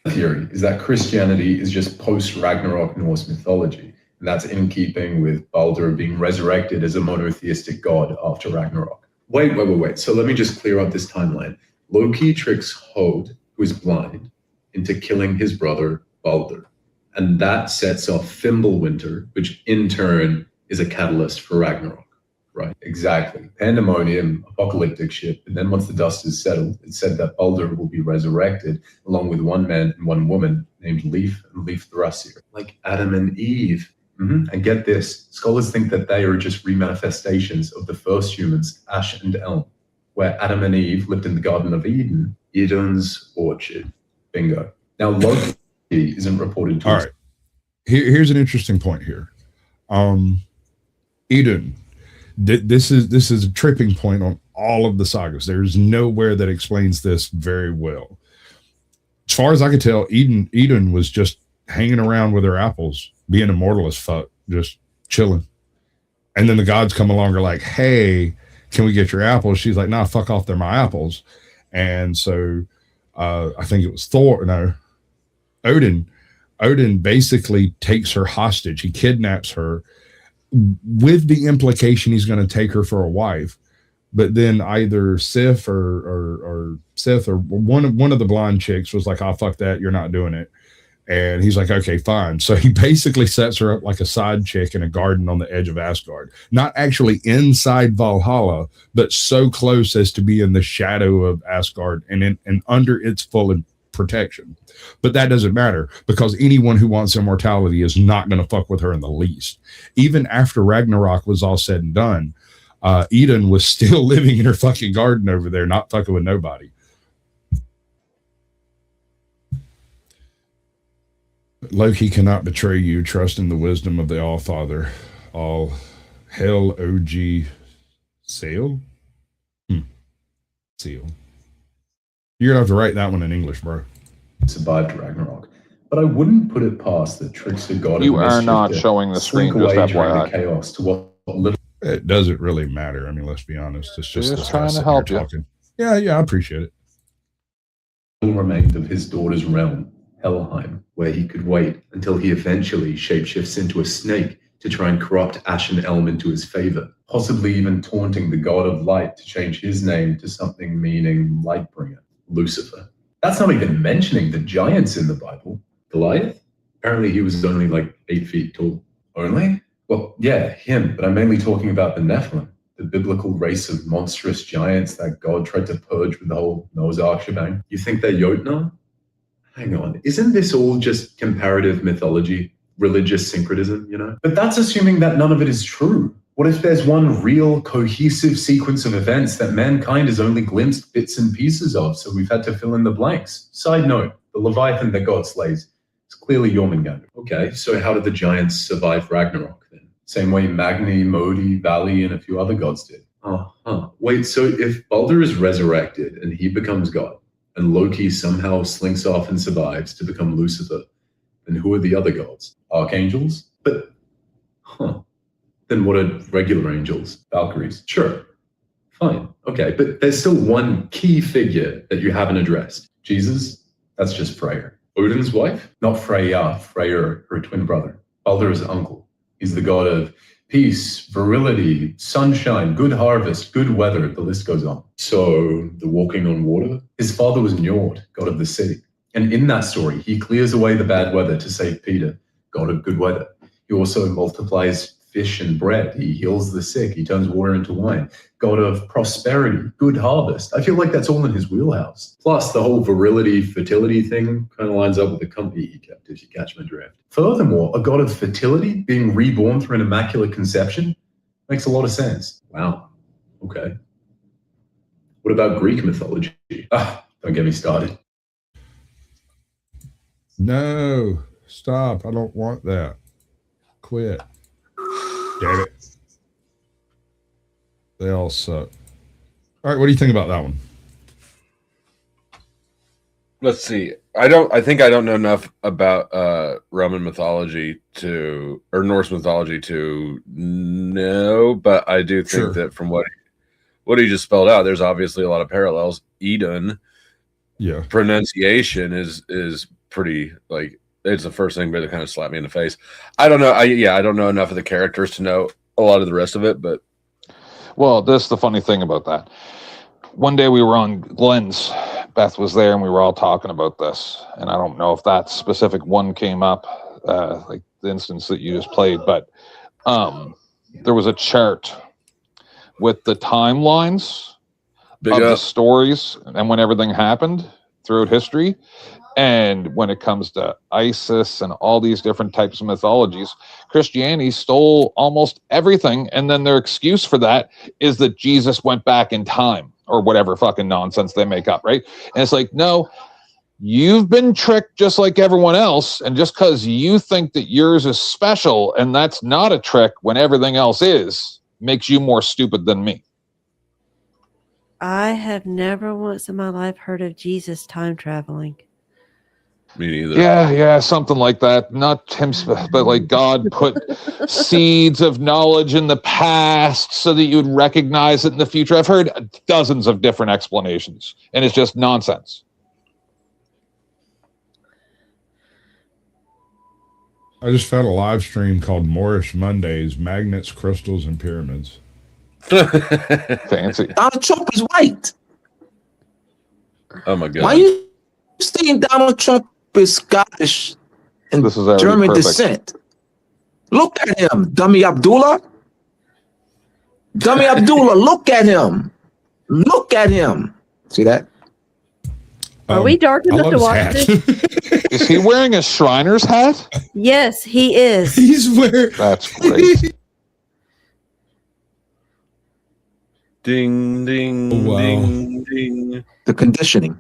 Theory is that Christianity is just post-Ragnarok Norse mythology, and that's in keeping with Balder being resurrected as a monotheistic god after Ragnarok. Wait. So let me just clear up this timeline. Loki tricks Hod, who is blind, into killing his brother Balder, and that sets off Fimbulwinter, which in turn is a catalyst for Ragnarok. Right, exactly. Pandemonium, apocalyptic shit. And then once the dust is settled, it's said that Balder will be resurrected along with one man and one woman named Leif and Leif Thrasir, like Adam and Eve. And get this, scholars think that they are just remanifestations of the first humans, Ash and Elm, where Adam and Eve lived in the Garden of Eden, Eden's orchard. Bingo. Now, Loki isn't reported to. All right. Here's an interesting point here. Eden. This is a tripping point on all of the sagas. There's nowhere that explains this very well. As far as I could tell, Eden was just hanging around with her apples, being immortal as fuck, just chilling. And then the gods come along and are like, hey, can we get your apples? She's like, nah, fuck off, they're my apples. And so I think it was Odin basically takes her hostage. He kidnaps her with the implication he's going to take her for a wife, but then either Sif or one of the blonde chicks was like, "Oh, fuck that, you're not doing it," and he's like, "Okay, fine." So he basically sets her up like a side chick in a garden on the edge of Asgard, not actually inside Valhalla, but so close as to be in the shadow of Asgard and under its full protection. But that doesn't matter, because anyone who wants immortality is not going to fuck with her in the least. Even after Ragnarok was all said and done, Eden was still living in her fucking garden over there, not fucking with nobody. Loki cannot betray you. Trust in the wisdom of the All-Father. All hail OG Seal? Seal. You're going to have to write that one in English, bro. Survived Ragnarok. But I wouldn't put it past the trickster god. You are not showing the screen, just FYI. Chaos to what little. It doesn't really matter. I mean, let's be honest. It's just trying to help you. Yeah, I appreciate it. remained of his daughter's realm, Helheim, where he could wait until he eventually shapeshifts into a snake to try and corrupt Ashen Elm into his favor, possibly even taunting the god of light to change his name to something meaning Lightbringer, Lucifer. That's not even mentioning the giants in the Bible. Goliath? Apparently he was only like 8 feet tall. Only? Well, yeah, him, but I'm mainly talking about the Nephilim, the biblical race of monstrous giants that God tried to purge with the whole Noah's Ark shebang. You think they're Jotnar? Hang on, isn't this all just comparative mythology, religious syncretism, you know? But that's assuming that none of it is true. What if there's one real cohesive sequence of events that mankind has only glimpsed bits and pieces of, so we've had to fill in the blanks? Side note, the Leviathan that God slays is clearly Jormungandr. Okay, so how did the giants survive Ragnarok then? Same way Magni, Modi, Vali, and a few other gods did. Wait, so if Baldur is resurrected and he becomes God, and Loki somehow slinks off and survives to become Lucifer, then who are the other gods? Archangels? But, then what are regular angels? Valkyries? Sure. Fine. Okay, but there's still one key figure that you haven't addressed. Jesus? That's just Freyr. Odin's wife? Not Freya, Freyr, her twin brother. Baldur's uncle. He's the god of peace, virility, sunshine, good harvest, good weather, the list goes on. So, the walking on water? His father was Njord, god of the sea. And in that story, he clears away the bad weather to save Peter, god of good weather. He also multiplies fish and bread. He heals the sick. He turns water into wine. God of prosperity, good harvest. I feel like that's all in his wheelhouse. Plus, the whole virility, fertility thing kind of lines up with the company he kept, if you catch my drift. Furthermore, a god of fertility being reborn through an immaculate conception makes a lot of sense. Wow. Okay. What about Greek mythology? Don't get me started. No, stop. I don't want that. Quit. Damn it. They all suck. All right, what do you think about that one? Let's see. I think I don't know enough about Roman mythology or Norse mythology to know, but I do think that from what he just spelled out, there's obviously a lot of parallels. Edun, pronunciation is pretty, like, it's the first thing that kind of slapped me in the face. I don't know. I don't know enough of the characters to know a lot of the rest of it, but. Well, this is the funny thing about that. One day we were on Glenn's, Beth was there, and we were all talking about this. And I don't know if that specific one came up, like the instance that you just played, but there was a chart with the timelines of the stories and when everything happened throughout history. And when it comes to ISIS and all these different types of mythologies, Christianity stole almost everything. And then their excuse for that is that Jesus went back in time or whatever fucking nonsense they make up, right? And it's like, no, you've been tricked just like everyone else. And just because you think that yours is special and that's not a trick when everything else is, makes you more stupid than me. I have never once in my life heard of Jesus time traveling. Me neither. Yeah, something like that. Not him, but like God put seeds of knowledge in the past so that you would recognize it in the future. I've heard dozens of different explanations, and it's just nonsense. I just found a live stream called Moorish Mondays, Magnets, Crystals, and Pyramids. Fancy. Donald Trump is white. Oh my God. Why are you saying Donald Trump is Scottish and German descent? Look at him, Dummy Abdullah. Dummy Abdullah, look at him. Look at him. See that? Are we dark enough to watch this? Is he wearing a Shriner's hat? Yes, he is. He's wearing. That's great. Ding, ding, ding, ding. The conditioning.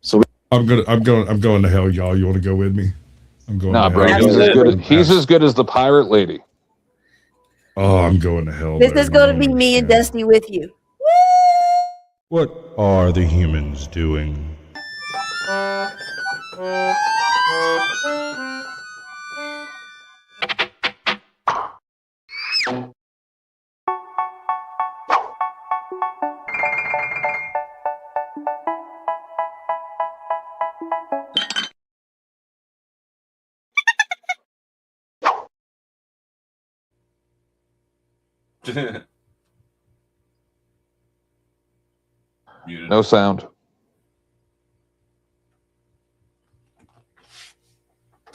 So I'm going to hell, y'all. You want to go with me? I'm going. Nah, to bro. hell. He's as good as the pirate lady. Oh, I'm going to hell. This is going to be me and Dusty with you. What are the humans doing? No sound.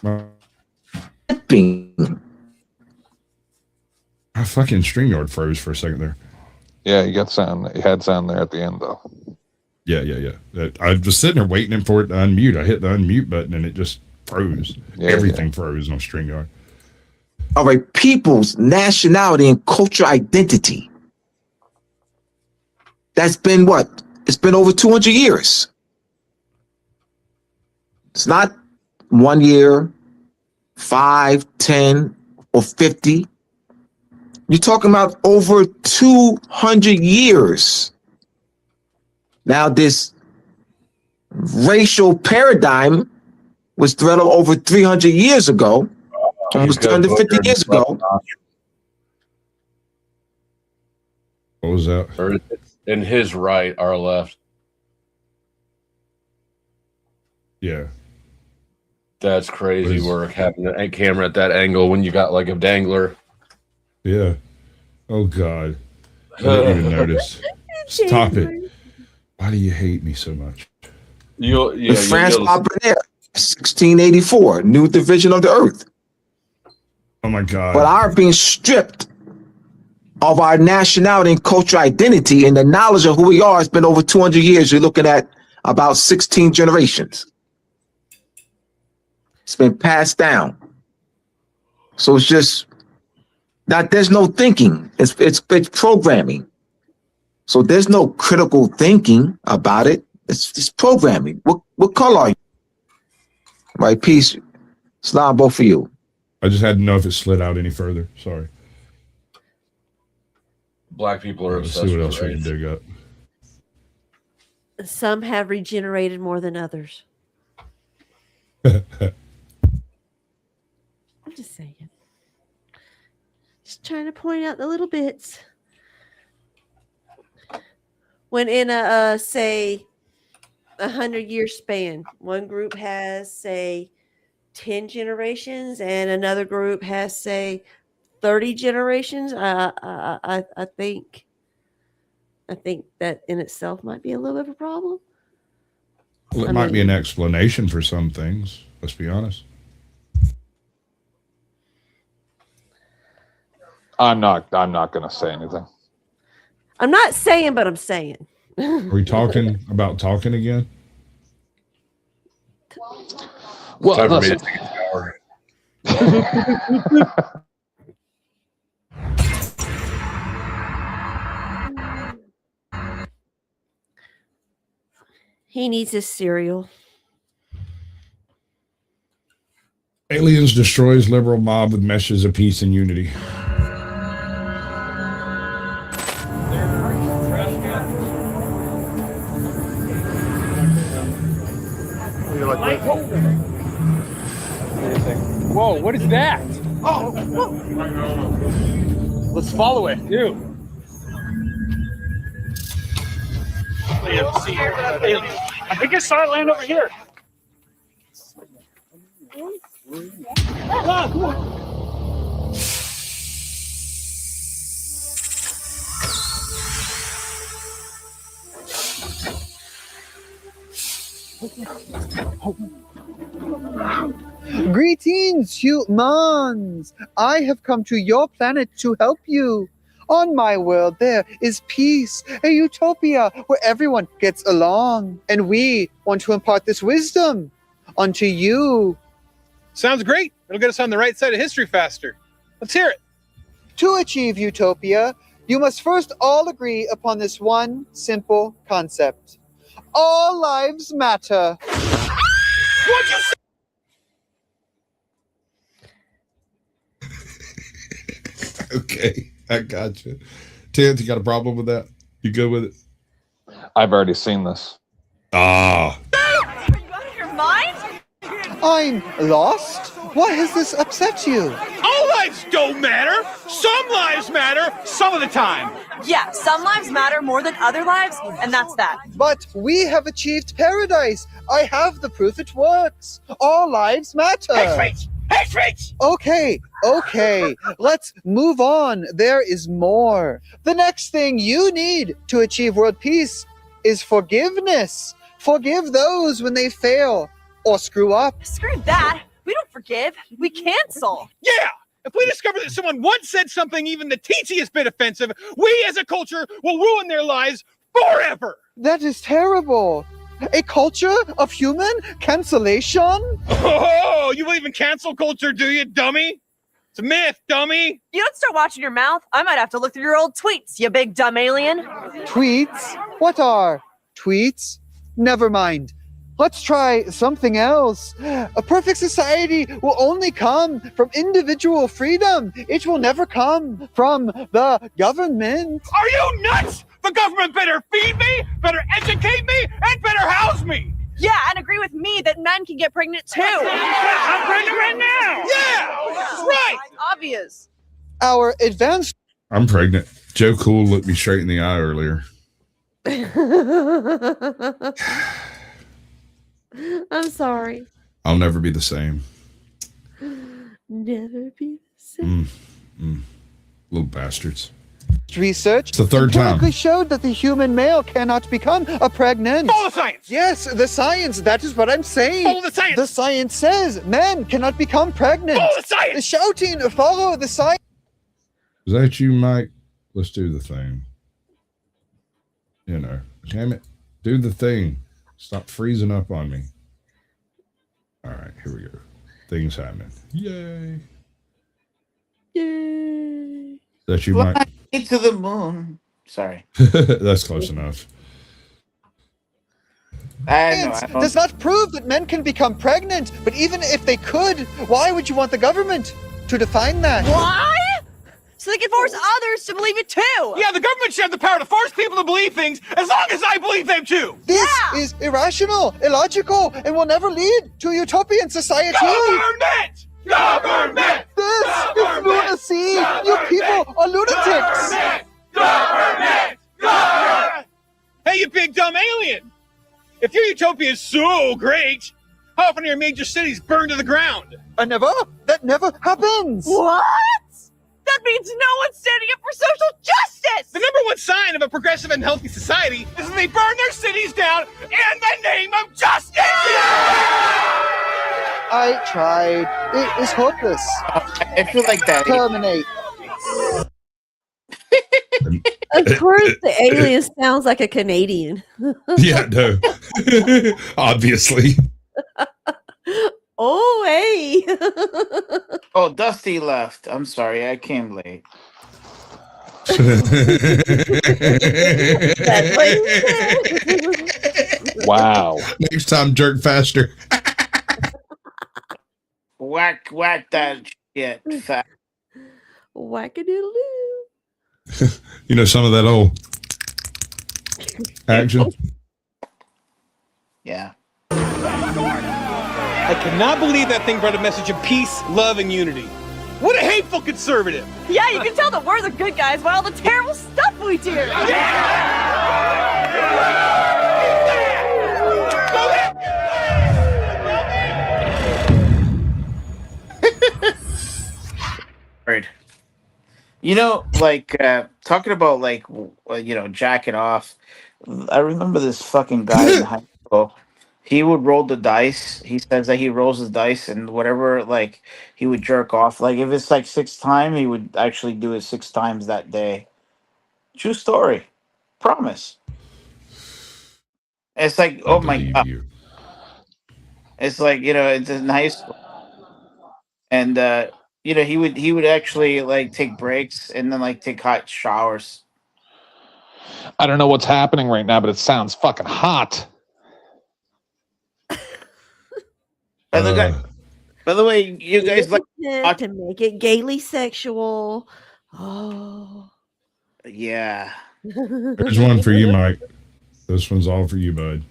My fucking StreamYard froze for a second there. Yeah, you got sound. You had sound there at the end, though. Yeah. I was sitting there waiting for it to unmute. I hit the unmute button and it just froze. Everything froze on StreamYard. Of a people's nationality and cultural identity. That's been what? It's been over 200 years. It's not 1 year, 5, 10, or 50. You're talking about over 200 years. Now, this racial paradigm was developed over 300 years ago, almost 250 years ago. What was that? Or in his right, our left. Yeah. That's crazy work, having a camera at that angle when you got like a dangler. Yeah. Oh, God. I didn't even notice. Stop it. Why do you hate me so much? France Operator, 1684, new division of the earth. Oh, my God. But our being stripped of our nationality and cultural identity and the knowledge of who we are has been over 200 years. You're looking at about 16 generations. It's been passed down. So it's just that there's no thinking. It's programming. So there's no critical thinking about it. It's just programming. What color are you? Right, peace. Slide both for you. I just had to know if it slid out any further. Sorry. Black people are Let's obsessed see what with else we can dig up. Some have regenerated more than others. I'm just saying. Just trying to point out the little bits. When in a say 100-year span, one group has say 10 generations and another group has say 30 generations, I think that in itself might be a little bit of a problem. Well, it might be an explanation for some things. Let's be honest. I'm not going to say anything. I'm not saying, but I'm saying. Are we talking about talking again? Well, time for me to take a shower. He needs his cereal. Aliens destroys liberal mob with meshes of peace and unity. Whoa, what is that? Oh, Let's follow it, dude. I think I saw it land over here. Ah, come on. Greetings, humans! I have come to your planet to help you. On my world, there is peace, a utopia where everyone gets along, and we want to impart this wisdom onto you. Sounds great. It'll get us on the right side of history faster. Let's hear it. To achieve utopia, you must first all agree upon this one simple concept. All lives matter. What'd you say? Okay, I got you. Ted, you got a problem with that? You good with it? I've already seen this. Ah. Are you out of your mind? I'm lost? Why has this upset you? All lives don't matter. Some lives matter some of the time. Yeah, some lives matter more than other lives, and that's that. But we have achieved paradise. I have the proof it works. All lives matter. Hey, wait. Hatred! Okay, let's move on. There is more. The next thing you need to achieve world peace is forgiveness. Forgive those when they fail or screw up. Screw that. We don't forgive. We cancel. Yeah! If we discover that someone once said something even the teeniest bit offensive, we as a culture will ruin their lives forever! That is terrible. A culture of human cancellation? Oh, you believe in cancel culture, do you, dummy? It's a myth, dummy. You don't start watching your mouth. I might have to look through your old tweets, you big dumb alien. Tweets? What are tweets? Never mind. Let's try something else. A perfect society will only come from individual freedom. It will never come from the government. Are you nuts? The government better feed me, better educate me, and better house me. Yeah, and agree with me that men can get pregnant too. I'm pregnant right now. Yeah, that's right. Obvious. Our advanced... I'm pregnant. Joe Cool looked me straight in the eye earlier. I'm sorry. I'll never be the same. Never be the same. Little bastards. Research It's the third time. empirically showed that the human male cannot become a pregnant. Follow the science. Yes, the science. That is what I'm saying. Follow the science. The science says men cannot become pregnant. Follow the science. Shouting, follow the science. Is that you, Mike? Let's do the thing. You know, damn it. Do the thing. Stop freezing up on me. All right, here we go. Things happening. Yay. Yay. Is that you, Mike? Fly to the moon. Sorry. That's close enough. Science does not prove that men can become pregnant, but even if they could, why would you want the government to define that? Why? So they can force others to believe it too. Yeah, the government should have the power to force people to believe things as long as I believe them too. This is irrational, illogical, and will never lead to a utopian society. Government! Government! This is lunacy! You people are lunatics! Government! Government! Hey, you big dumb alien! If your utopia is so great, how often are your major cities burned to the ground? That never happens! What? That means no one's standing up for social justice! The number one sign of a progressive and healthy society is that they burn their cities down in the name of justice! I tried. It is hopeless. I feel like that. Terminate. Of course, the alien sounds like a Canadian. Yeah, no. Obviously. Oh, hey. Oh, Dusty left. I'm sorry, I came late. Wow. Next time, jerk faster. Whack that shit. Fat. Whack-a-doodle-doo. You know, some of that old action. Yeah. I cannot believe that thing brought a message of peace, love, and unity. What a hateful conservative! Yeah, you can tell that we're the good guys by all the terrible stuff we do. Right. You know, like talking about like jacking off. I remember this fucking guy in high school. He would roll the dice. He says that he rolls his dice and whatever, like he would jerk off. Like if it's like 6 times, he would actually do it 6 times that day. True story. Promise. It's like, oh my God. It's like, it's in high school. And he would actually like take breaks and then like take hot showers. I don't know what's happening right now, but it sounds fucking hot. By the way, you guys like to make it gaily sexual. Oh. Yeah. There's one for you, Mike. This one's all for you, bud.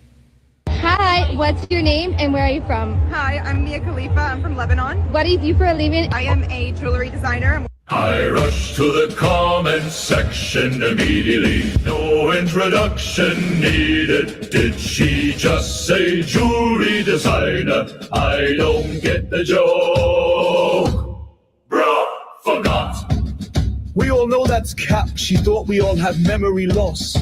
Hi, what's your name and where are you from? Hi, I'm Mia Khalifa. I'm from Lebanon. What do you do for a living? I am a jewelry designer. I rush to the comment section immediately. No introduction needed. Did she just say jewelry designer? I don't get the joke. We all know that's cap. She thought we all had memory loss.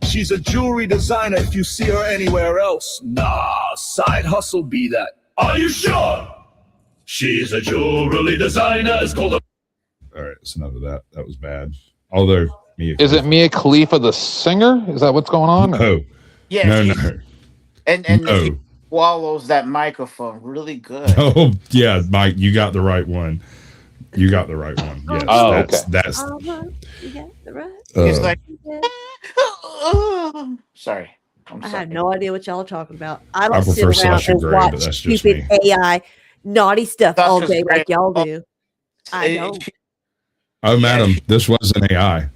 She's a jewelry designer if you see her anywhere else. Nah, side hustle be that. Are you sure? She's a jewelry designer. It's called a... All right, it's enough of that. That was bad. Although, Is it Mia Khalifa the singer? Is that what's going on? No. Yeah, No, she's- no. And No. she swallows that microphone really good. Oh, yeah, Mike, you got the right one. You got the right one. Yes, Oh, that's You got the right. It's Uh, like, sorry. I'm I sorry. have no idea what y'all are talking about. I I don't sit prefer around Sasha and Grey, watch but that's just stupid AI naughty stuff all Sasha day Grey. like y'all do. I Eh, don't. Oh, madam, this was an AI.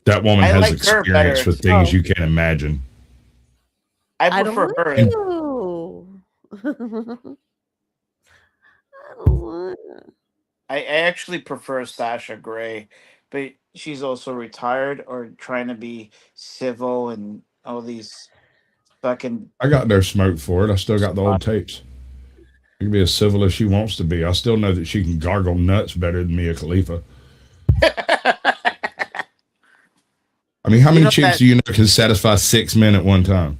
That woman I has like her experience better. with things Oh. you can't imagine. I I don't prefer want her. to. I don't want to. I actually prefer Sasha Grey, but she's also retired or trying to be civil and all these fucking. I got no smoke for it. I still got the old tapes. She can be as civil as she wants to be. I still know that she can gargle nuts better than Mia Khalifa. I mean, how You many know chicks that- do you know can satisfy 6 men at one time?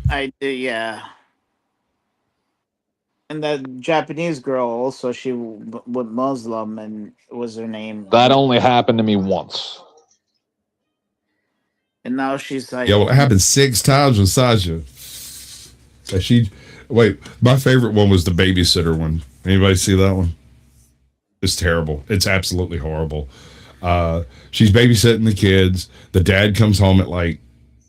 I do, yeah. And that Japanese girl also, she went Muslim and was her name. That only happened to me once. And now she's like, Yeah, well, it happened 6 times with Sasha. So my favorite one was the babysitter one. Anybody see that one? It's terrible. It's absolutely horrible. She's babysitting the kids. The dad comes home at like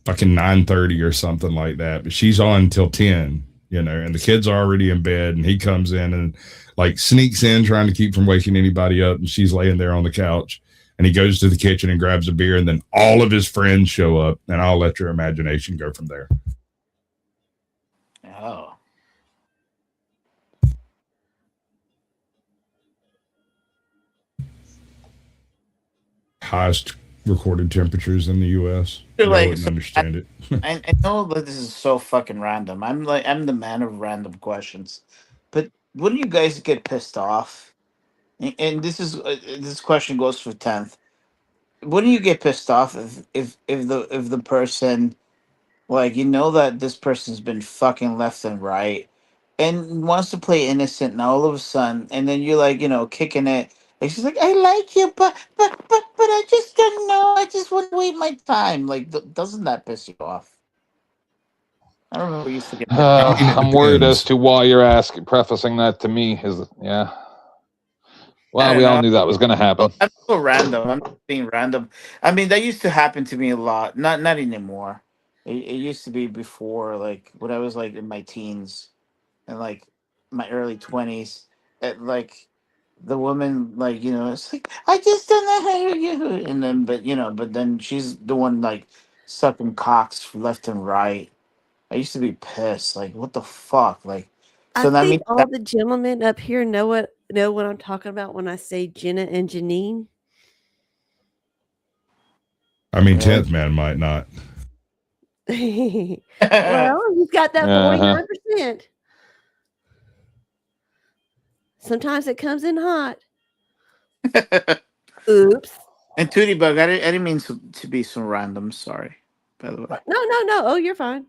fucking 9:30 or something like that, but she's on until 10, and the kids are already in bed, and he comes in and like sneaks in trying to keep from waking anybody up, and she's laying there on the couch, and he goes to the kitchen and grabs a beer, and then all of his friends show up, and I'll let your imagination go from there. oh. Highest recorded temperatures in the U.S. You're I like, wouldn't so understand it. I know that this is so fucking random. I'm the man of random questions, but wouldn't you guys get pissed off? And this question goes for 10th. Wouldn't you get pissed off if the person, like, that this person's been fucking left and right and wants to play innocent, and all of a sudden, and then you're like, kicking it, like, she's like, I like you, but I just don't know, I just want to wait my time. Like, doesn't that piss you off? I don't remember. Used to get. I'm worried as to why you're prefacing that to me. Yeah. Well, we all knew that was going to happen. I'm so random. I'm being random. I mean, that used to happen to me a lot. Not anymore. It used to be before, like when I was like in my teens and like my early 20s. Like the woman, like, it's like, I just don't know how you. And then, but then she's the one like sucking cocks left and right. I used to be pissed. Like, what the fuck? Like, so I that think means all the gentlemen up here know what I'm talking about when I say Jenna and Janine. I mean, 10th man might not. Well, he's got that 49%. Sometimes it comes in hot. Oops. And Tootie Bug, I didn't mean to be so random. Sorry, by the way. No. Oh, you're fine.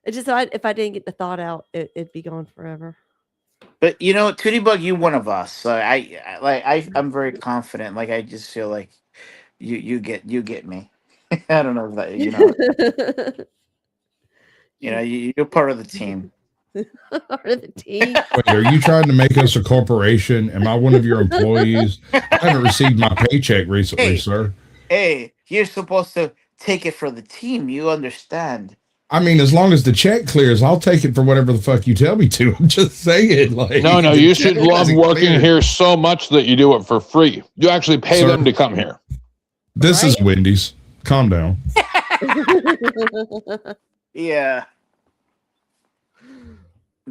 It's just if I didn't get the thought out, it'd be gone forever. But Tootie Bug, you one of us. So I'm very confident. Like, I just feel like you get me. I don't know if that you're part of the team. Part of the team. Wait, are you trying to make us a corporation? Am I one of your employees? I haven't received my paycheck recently, sir. Hey, you're supposed to take it for the team. You understand? I mean, as long as the check clears, I'll take it for whatever the fuck you tell me to. I'm just saying, like, No, you should love working clear. here so much that you do it for free. You actually pay Sir, them to come here. This is Wendy's. Calm down. Yeah.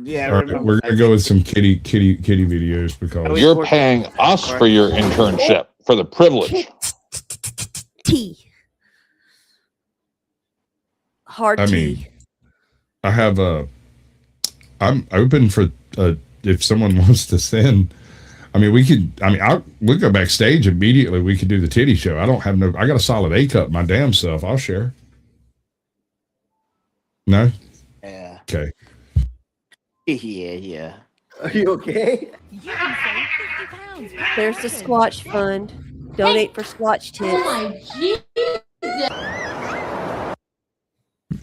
Yeah. All right, we're gonna go with some kitty videos because You're paying us for your internship, for the privilege. Tea. Hard I tea. mean, I have I'm open for if someone wants to send I mean, we'll go backstage immediately. We could do the titty show. I got a solid A cup my damn self. I'll share. No? Yeah. Okay. Yeah. Are you okay? There's the Squatch Fund. Donate for Squatch tips. Oh my Jesus.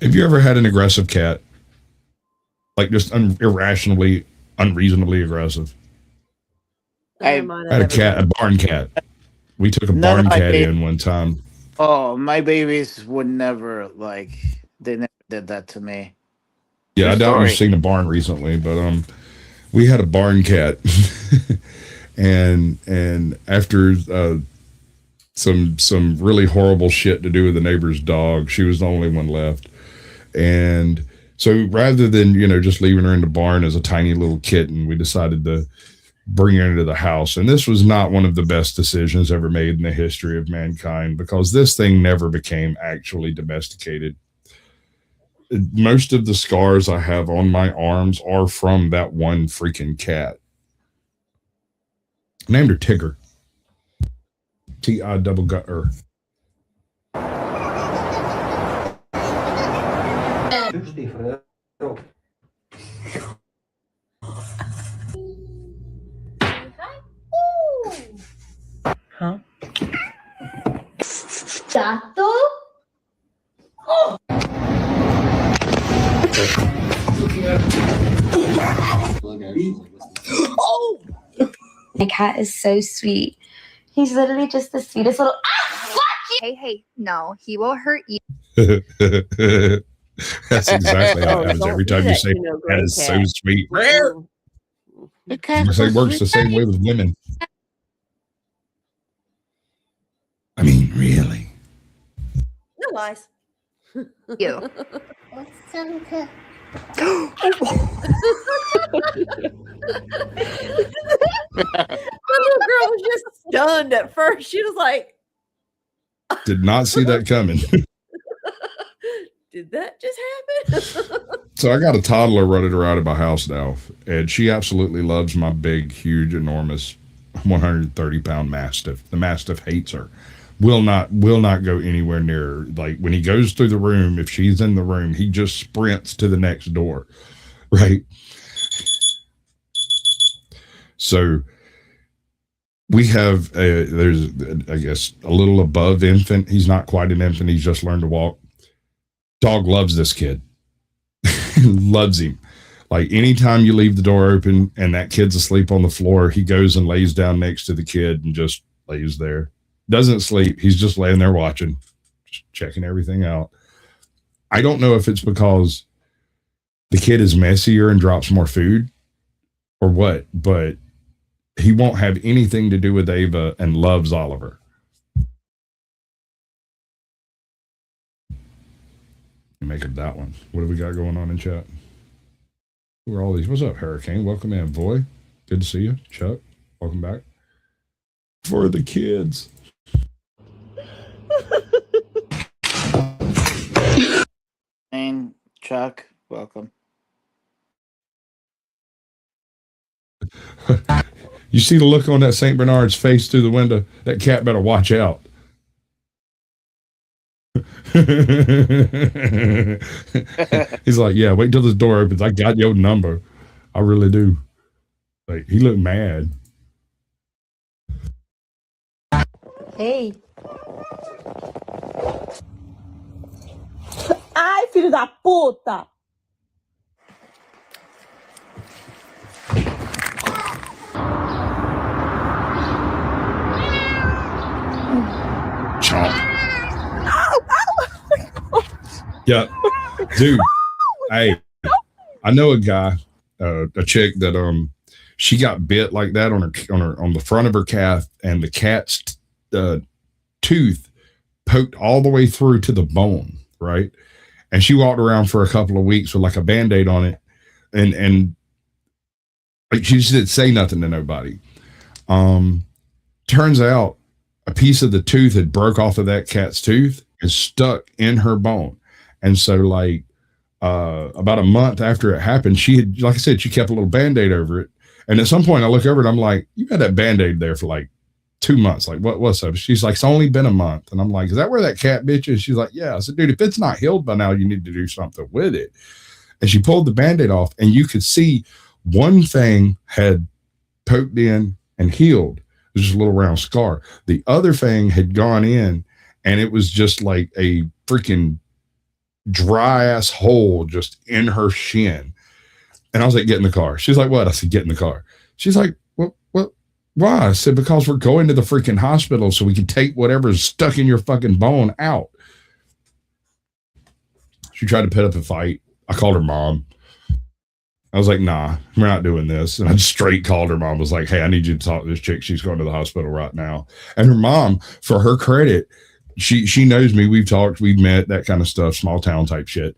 Have you ever had an aggressive cat? Like just irrationally, unreasonably aggressive? I had a barn cat. We took a barn cat in one time. Oh, my babies would never they never did that to me. Yeah, I doubt you've seen a barn recently, but we had a barn cat, and after some really horrible shit to do with the neighbor's dog, she was the only one left, and so rather than just leaving her in the barn as a tiny little kitten, we decided to bring her into the house. And this was not one of the best decisions ever made in the history of mankind, because this thing never became actually domesticated. Most of the scars I have on my arms are from that one freaking cat. I named her Tigger. T-I-double-gut-er. Huh? Gato? Oh. Oh! My cat is so sweet. He's literally just the sweetest little. Fuck you! Hey, no, he will hurt you. That's exactly how it happens every time you say that is so sweet. It works the same way with women. I mean, really. No lies. You. The little girl was just stunned at first. She was like, did not see that coming. did that just happen? So I got a toddler running around in my house now, and she absolutely loves my big, huge, enormous 130-pound Mastiff. The Mastiff hates her. Will not go anywhere near her. Like when he goes through the room, if she's in the room, he just sprints to the next door. Right. So we have there's I guess a little above infant. He's not quite an infant. He's just learned to walk. Dog loves this kid. Loves him. Like anytime you leave the door open and that kid's asleep on the floor, he goes and lays down next to the kid and just lays there. Doesn't sleep. He's just laying there watching, just checking everything out. I don't know if it's because the kid is messier and drops more food or what, but he won't have anything to do with Ava and loves Oliver. Make it that one. What have we got going on in chat? Who are all these? What's up, Hurricane? Welcome in, boy. Good to see you. Chuck, welcome back. For the kids. And Chuck, welcome. You see the look on that St. Bernard's face through the window? That cat better watch out. He's like, yeah, wait till this door opens. I got your number. I really do. Like, he looked mad. Hey. Ai, filho da puta! Chomp. Yeah, dude. Hey, I know a guy, a chick that she got bit like that on the front of her calf, and the cat's tooth poked all the way through to the bone, right? And she walked around for a couple of weeks with like a Band-Aid on it, and like she just didn't say nothing to nobody. Turns out a piece of the tooth had broke off of that cat's tooth and stuck in her bone. And so like about a month after it happened, she had, like I said, she kept a little Band-Aid over it. And at some point I look over and I'm like, you had that Band-Aid there for like 2 months. Like, what's up? She's like, it's only been a month. And I'm like, is that where that cat bitch is? She's like, yeah. I said, dude, if it's not healed by now, you need to do something with it. And she pulled the Band-Aid off, and you could see one thing had poked in and healed. It was just a little round scar. The other thing had gone in, and it was just like a freaking dry ass hole just in her shin. And I was like, get in the car. She's like, what? I said, get in the car. She's like, what? Why? I said, because we're going to the freaking hospital so we can take whatever's stuck in your fucking bone out. She tried to put up a fight. I called her mom. I was like, nah, we're not doing this. And I just straight called her mom. I was like, hey, I need you to talk to this chick. She's going to the hospital right now. And her mom, for her credit, she knows me. We've talked, we've met, that kind of stuff, small town type shit.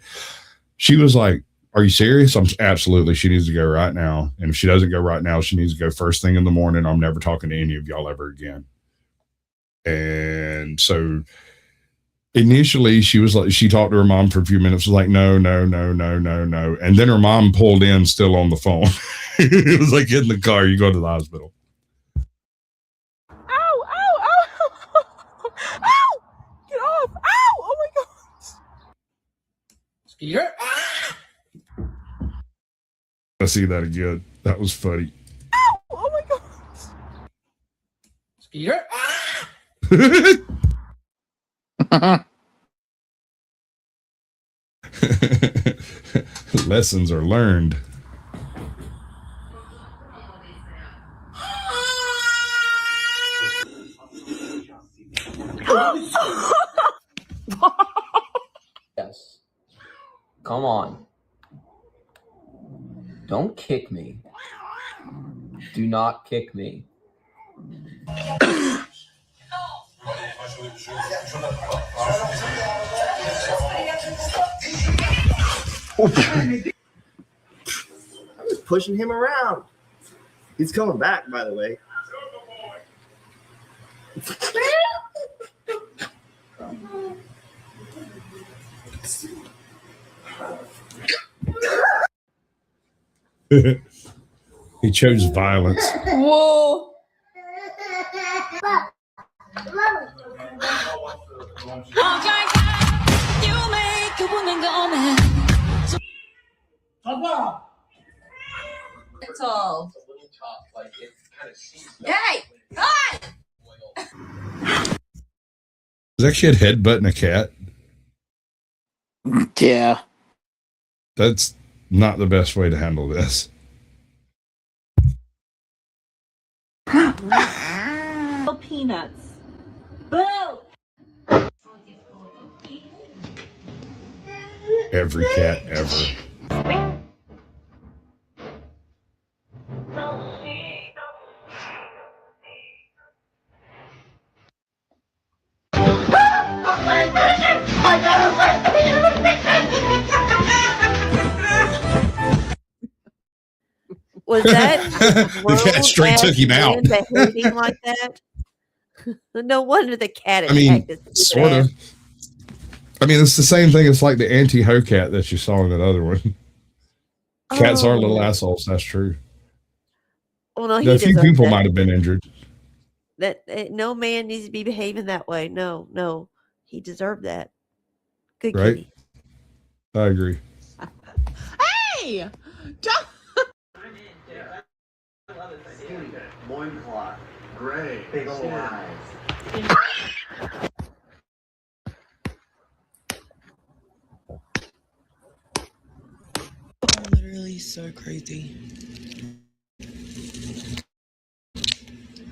She was like, are you serious? I'm absolutely. She needs to go right now. And if she doesn't go right now, she needs to go first thing in the morning. I'm never talking to any of y'all ever again. And so initially she was like, she talked to her mom for a few minutes, was like, no. And then her mom pulled in still on the phone. It was like, get in the car, you go to the hospital. Ow! Get off! Ow! Oh my god! Skeeter? I see that again. That was funny. Ow! Oh my god! Skeeter? Lessons are learned. Yes. Come on. Don't kick me. Do not kick me. I was pushing him around. He's coming back, by the way. He chose violence. Whoa! It's all. Hey! God! Is that kid headbutting a cat? Yeah. That's not the best way to handle this. Peanuts. Boo! Every cat ever. Was that The cat straight took him out. behaving like that? No wonder the cat I mean, attacked sort of. I mean, it's the same thing. It's like the anti-ho cat that you saw in that other one. Cats are little assholes. That's true. Well, no, A few people might have been injured. That no man needs to be behaving that way. No, he deserved that. Good Right? kitty. I agree. Hey! Don't. Loincloth. Gray. Big old eyes. Literally so crazy.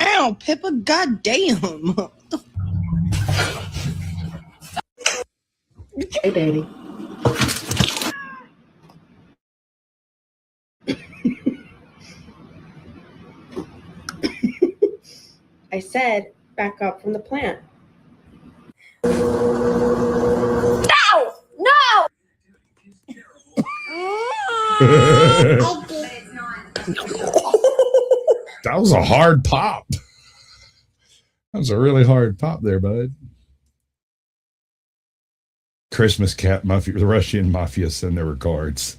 Ow, Pippa, goddamn. Hey, Daddy. I said back up from the plant. No! No! That was a hard pop. That was a really hard pop there, bud. Christmas cat mafia, the Russian mafia send their regards.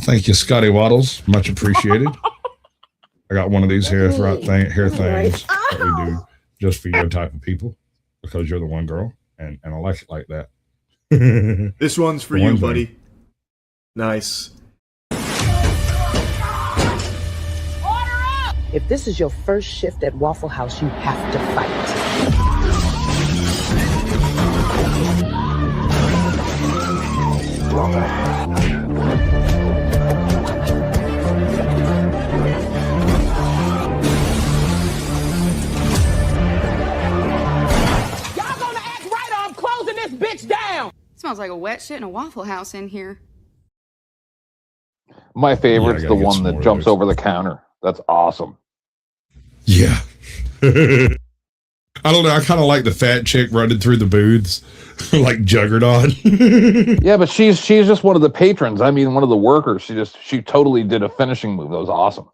Thank you, Scotty Waddles. Much appreciated. I got one of these hair things that we do just for your type of people because you're the one girl, and I like it like that. This one's for you, buddy. Nice. If this is your first shift at Waffle House, you have to fight. Y'all gonna act right or I'm closing this bitch down. Smells like a wet shit in a Waffle House in here. My favorite's Yeah, I the gotta get one some that more of jumps those. over the counter. That's awesome. Yeah. I don't know. I kind of like the fat chick running through the booths like Juggernaut. Yeah, but she's just one of the patrons. I mean, one of the workers. She totally did a finishing move. That was awesome.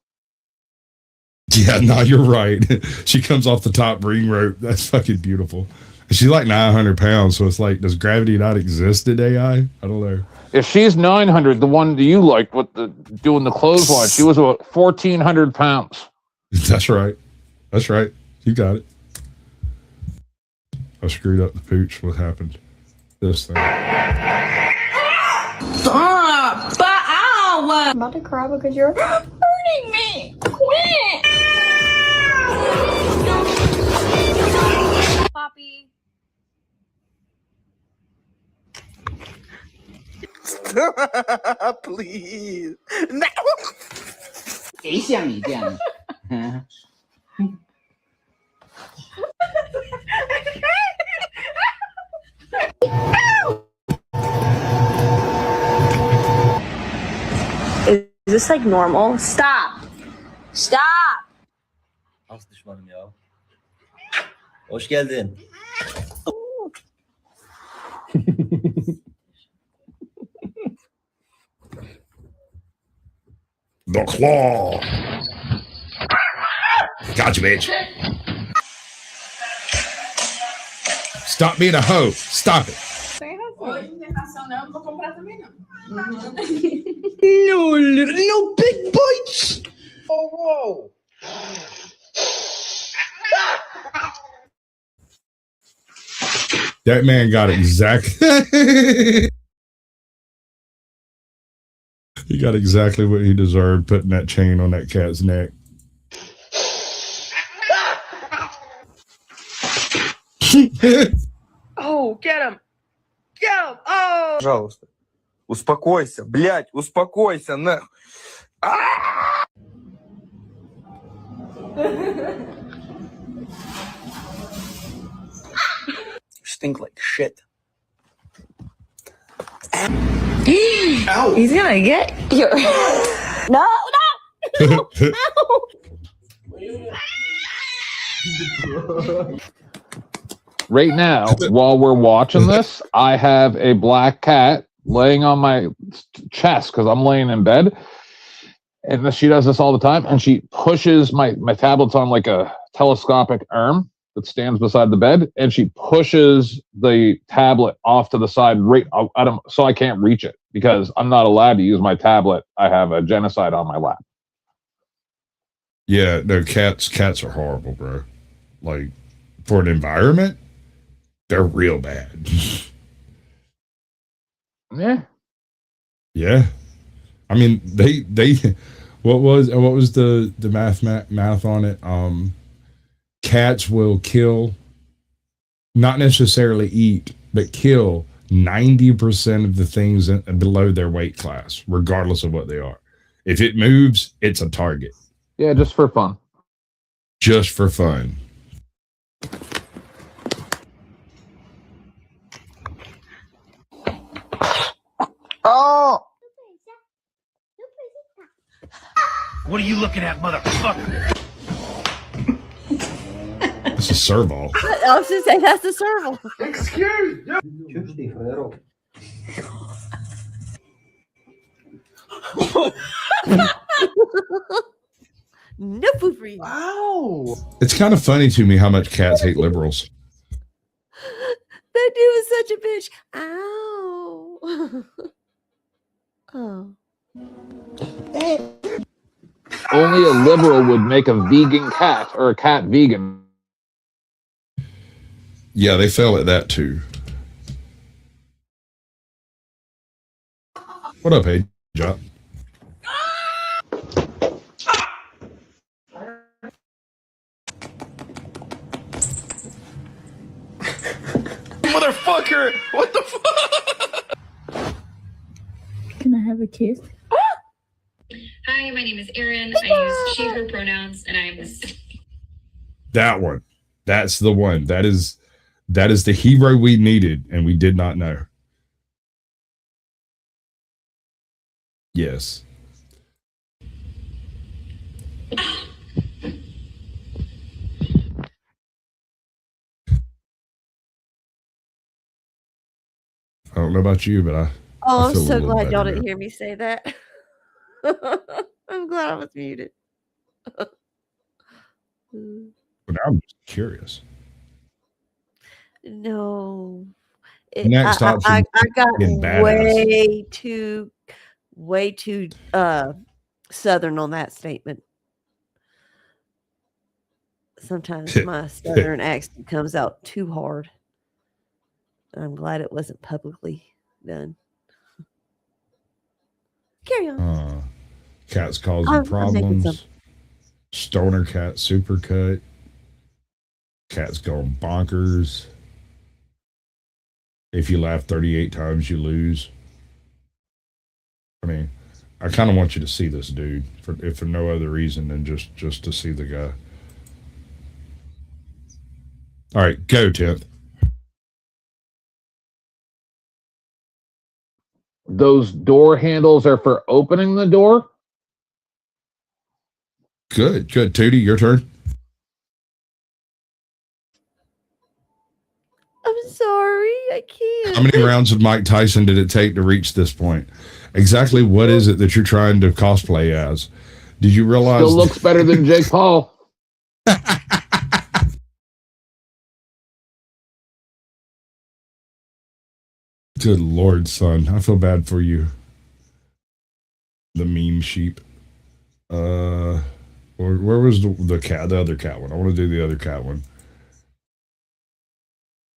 Yeah, no, you're right. She comes off the top ring rope. That's fucking beautiful. She's like 900 pounds, so it's like, does gravity not exist in AI? I don't know. If she's 900, the one that you liked with the doing the clothesline, she was about 1,400 pounds. That's right. That's right. You got it. I screwed up the pooch. What happened? This thing. Stop! Ow! I'm about to cry because you're hurting me. Quit! Poppy. Please. No. 谁像你这样？Is this like normal? Stop. Stop. Az düşmanım ya. Hoş geldin. The claw. Gotcha, bitch. Stop being a hoe. Stop it. No big bites. Oh, whoa. That man got exactly. He got exactly what he deserved, putting that chain on that cat's neck. Oh, get him. Get him. Oh. Пожалуйста. Успокойся, блядь, успокойся, нахуй. Stink like shit. Ow. He's gonna get you. No, no. Right now, while we're watching this, I have a black cat laying on my chest because I'm laying in bed. And she does this all the time. And she pushes my tablet's on like a telescopic arm that stands beside the bed. And she pushes the tablet off to the side so I can't reach it because I'm not allowed to use my tablet. I have a genocide on my lap. Yeah, no, cats are horrible, bro. Like, for an environment, they're real bad. Yeah. Yeah. I mean, they what was the math on it? Cats will kill, not necessarily eat, but kill 90% of the things below their weight class, regardless of what they are. If it moves, it's a target. Yeah, just for fun. Just for fun. Oh! What are you looking at, motherfucker? It's a serval. I was just saying that's the serval. Excuse me. No food for you. Ow! It's kind of funny to me how much cats hate liberals. That dude was such a bitch. Ow. Oh. Only a liberal would make a vegan cat or a cat vegan. Yeah, they fail at that too. What up, hey, Job? Motherfucker! What the fuck? Can I have a kiss? Hi, my name is Erin. I use she, her pronouns, and I am the That one. That's the one. That is the hero we needed, and we did not know. Yes. I don't know about you, but I Oh, I'm feel a so little glad y'all better didn't now. hear me say that. I'm glad I was muted. But now I'm just curious. No. Next option, I got getting badass. way too southern on that statement. Sometimes my southern accent comes out too hard. I'm glad it wasn't publicly done. Carry on. Cats causing I'm making some. problems. Stoner cat supercut. Cats going bonkers. If you laugh 38 times, you lose. I mean, I kind of want you to see this dude for no other reason than just to see the guy. All right, go 10th. Those door handles are for opening the door? Good. Tootie, your turn. I'm sorry, I can't. How many rounds of Mike Tyson did it take to reach this point? Exactly what is it that you're trying to cosplay as? Did you realize? Still looks better than Jake Paul. Good Lord, son. I feel bad for you. The meme sheep. Where was the cat? The other cat one. I want to do the other cat one.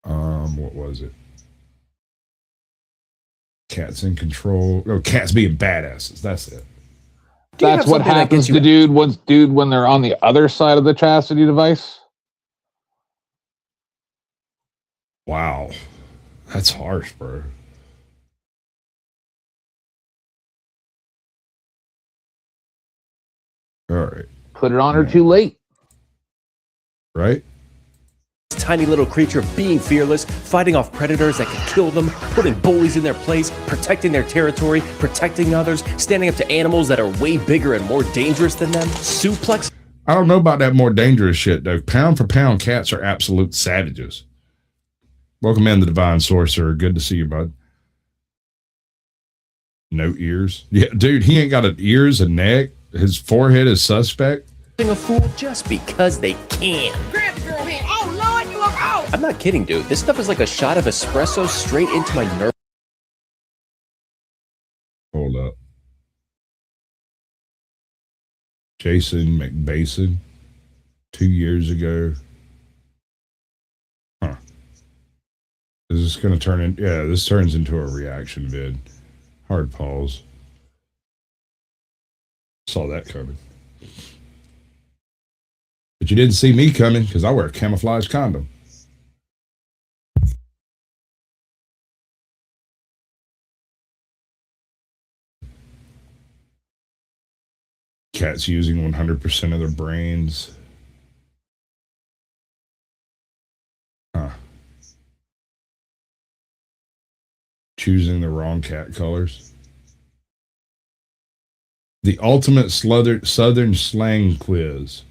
What was it? Cats in control. Oh, cats being badasses. That's it. That's what happens to dude when they're on the other side of the chastity device. Wow. That's harsh, bro. All right. Put it on her too late. Right? Tiny little creature being fearless, fighting off predators that could kill them, putting bullies in their place, protecting their territory, protecting others, standing up to animals that are way bigger and more dangerous than them, suplex. I don't know about that more dangerous shit, though. Pound for pound, cats are absolute savages. Welcome in, the Divine Sorcerer. Good to see you, bud. No ears. Yeah, dude, he ain't got an ears, a neck. His forehead is suspect. A fool just because they can. Grab the girl hand. Oh, Lord, you are out. I'm not kidding, dude. This stuff is like a shot of espresso straight into my nerve. Hold up. Jason McBasin, 2 years ago. Huh. Is this going to turn in? Yeah, this turns into a reaction vid. Hard pause. Saw that coming. But you didn't see me coming because I wear a camouflage condom. Cats using 100% of their brains. Huh. Choosing the wrong cat colors. The ultimate Southern slang quiz.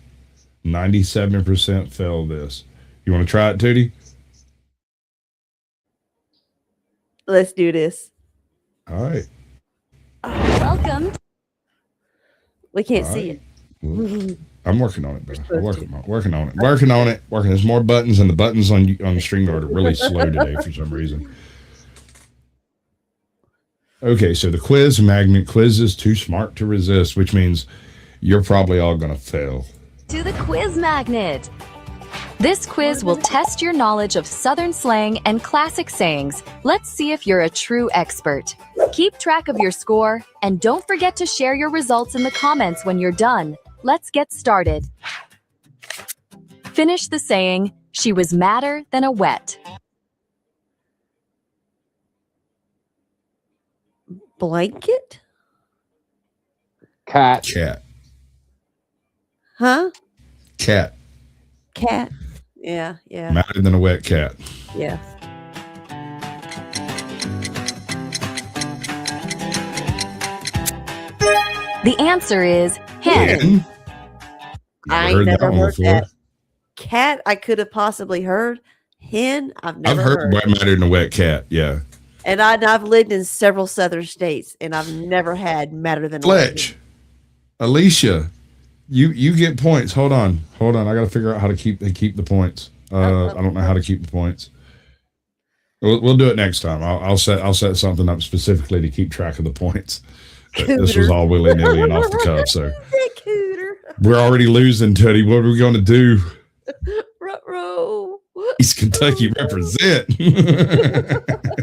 97% failed this. You want to try it, Tootie? Let's do this. All right. Welcome. We can't All see right. it. I'm working on it, bro. I'm working on it. There's more buttons, and the buttons on the StreamYard are really slow today for some reason. Okay, so the quiz magnet quiz is too smart to resist, which means you're probably all gonna fail. To the quiz magnet. This quiz will test your knowledge of Southern slang and classic sayings. Let's see if you're a true expert. Keep track of your score, and don't forget to share your results in the comments when you're done. Let's get started. Finish the saying, she was madder than a wet. Blanket? Cat. Huh? Cat. Cat. Yeah. Madder than a wet cat. Yeah. The answer is hen. I never heard that. Cat, I could have possibly heard. Hen, I've never heard. Madder than a wet cat. Yeah. And I've lived in several southern states, and I've never had madder than Fletch. Alicia, you get points. Hold on. I got to figure out how to keep the points. I don't know how to keep the points. We'll do it next time. I'll set something up specifically to keep track of the points. This was all willy nilly and off the cuff. So we're already losing, Teddy. What are we going to do? Ruh-roh. East Kentucky represent.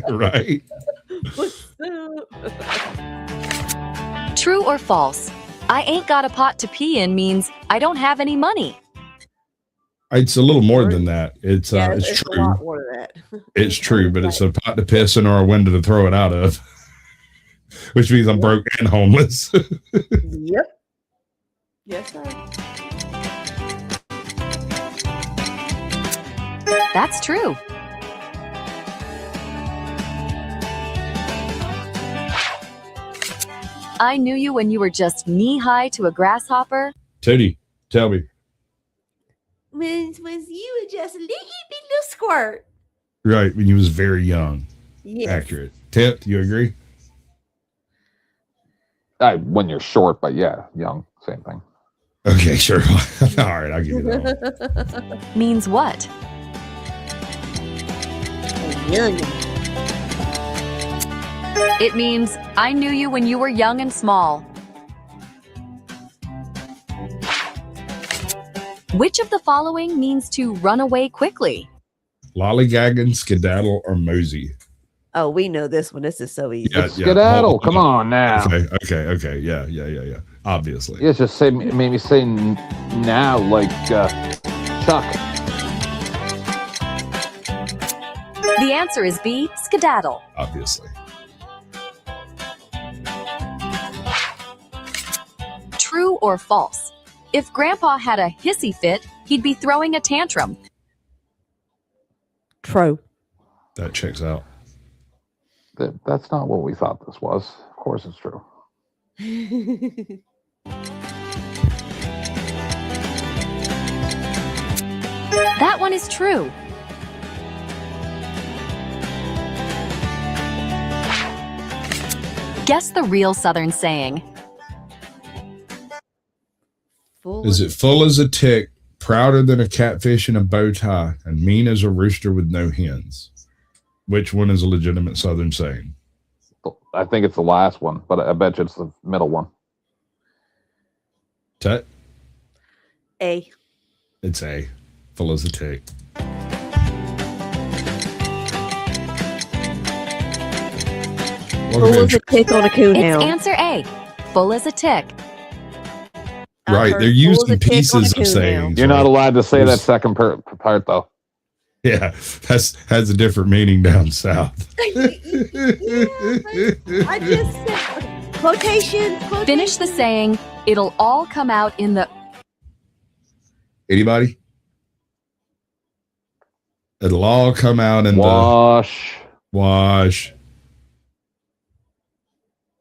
Right. What's up? True or false? I ain't got a pot to pee in means I don't have any money. It's a little more than that. It's true. A lot more than that. It's true, but it's a pot to piss in or a window to throw it out of, which means I'm broke and homeless. Yep. Yes, sir. That's true. I knew you when you were just knee-high to a grasshopper. Teddy, tell me. When you were just a little squirt. Right, when you was very young. Yes. Accurate. Tip, do you agree? When you're short, but yeah, young, same thing. Okay, sure. All right, I'll give you that one. Means what? Young. It means I knew you when you were young and small. Which of the following means to run away quickly? Lollygagging, skedaddle, or mosey? Oh, we know this one. This is so easy. Yeah. Skedaddle. Come on now. Okay. Yeah. Obviously. Yeah, just made me say now like Chuck. The answer is B, skedaddle. Obviously. True or false? If Grandpa had a hissy fit, he'd be throwing a tantrum. True. That checks out. That's not what we thought this was. Of course it's true. That one is true. Guess the real Southern saying. Is it full as a tick, prouder than a catfish in a bow tie, and mean as a rooster with no hens? Which one is a legitimate Southern saying? I think it's the last one, but I bet you it's the middle one. Tut? A. It's A. Full as a tick. Full as a tick on a coonhound. It's answer A. Full as a tick. Right, they're using pieces of sayings. You're not allowed to say that second part, though. Yeah, has a different meaning down south. I just said quotation. Finish the saying, it'll all come out in the... Anybody? It'll all come out in Wash.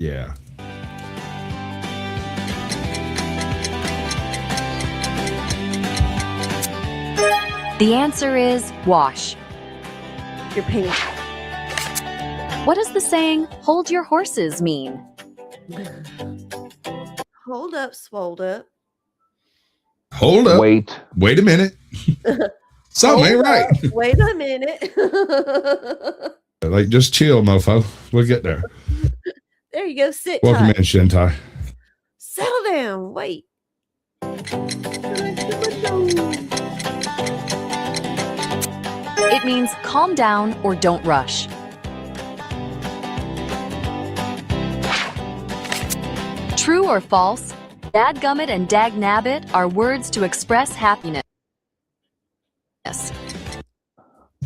Yeah. The answer is wash. Your paint. What does the saying, hold your horses, mean? Hold up, swolled up. Hold up. Wait a minute. Something ain't right. Wait a minute. Like, just chill, mofo. We'll get there. There you go. Sit Welcome tight. in, Shintai. Settle down. Wait. It means calm down or don't rush. True or false? Dadgummit and dagnabbit are words to express happiness.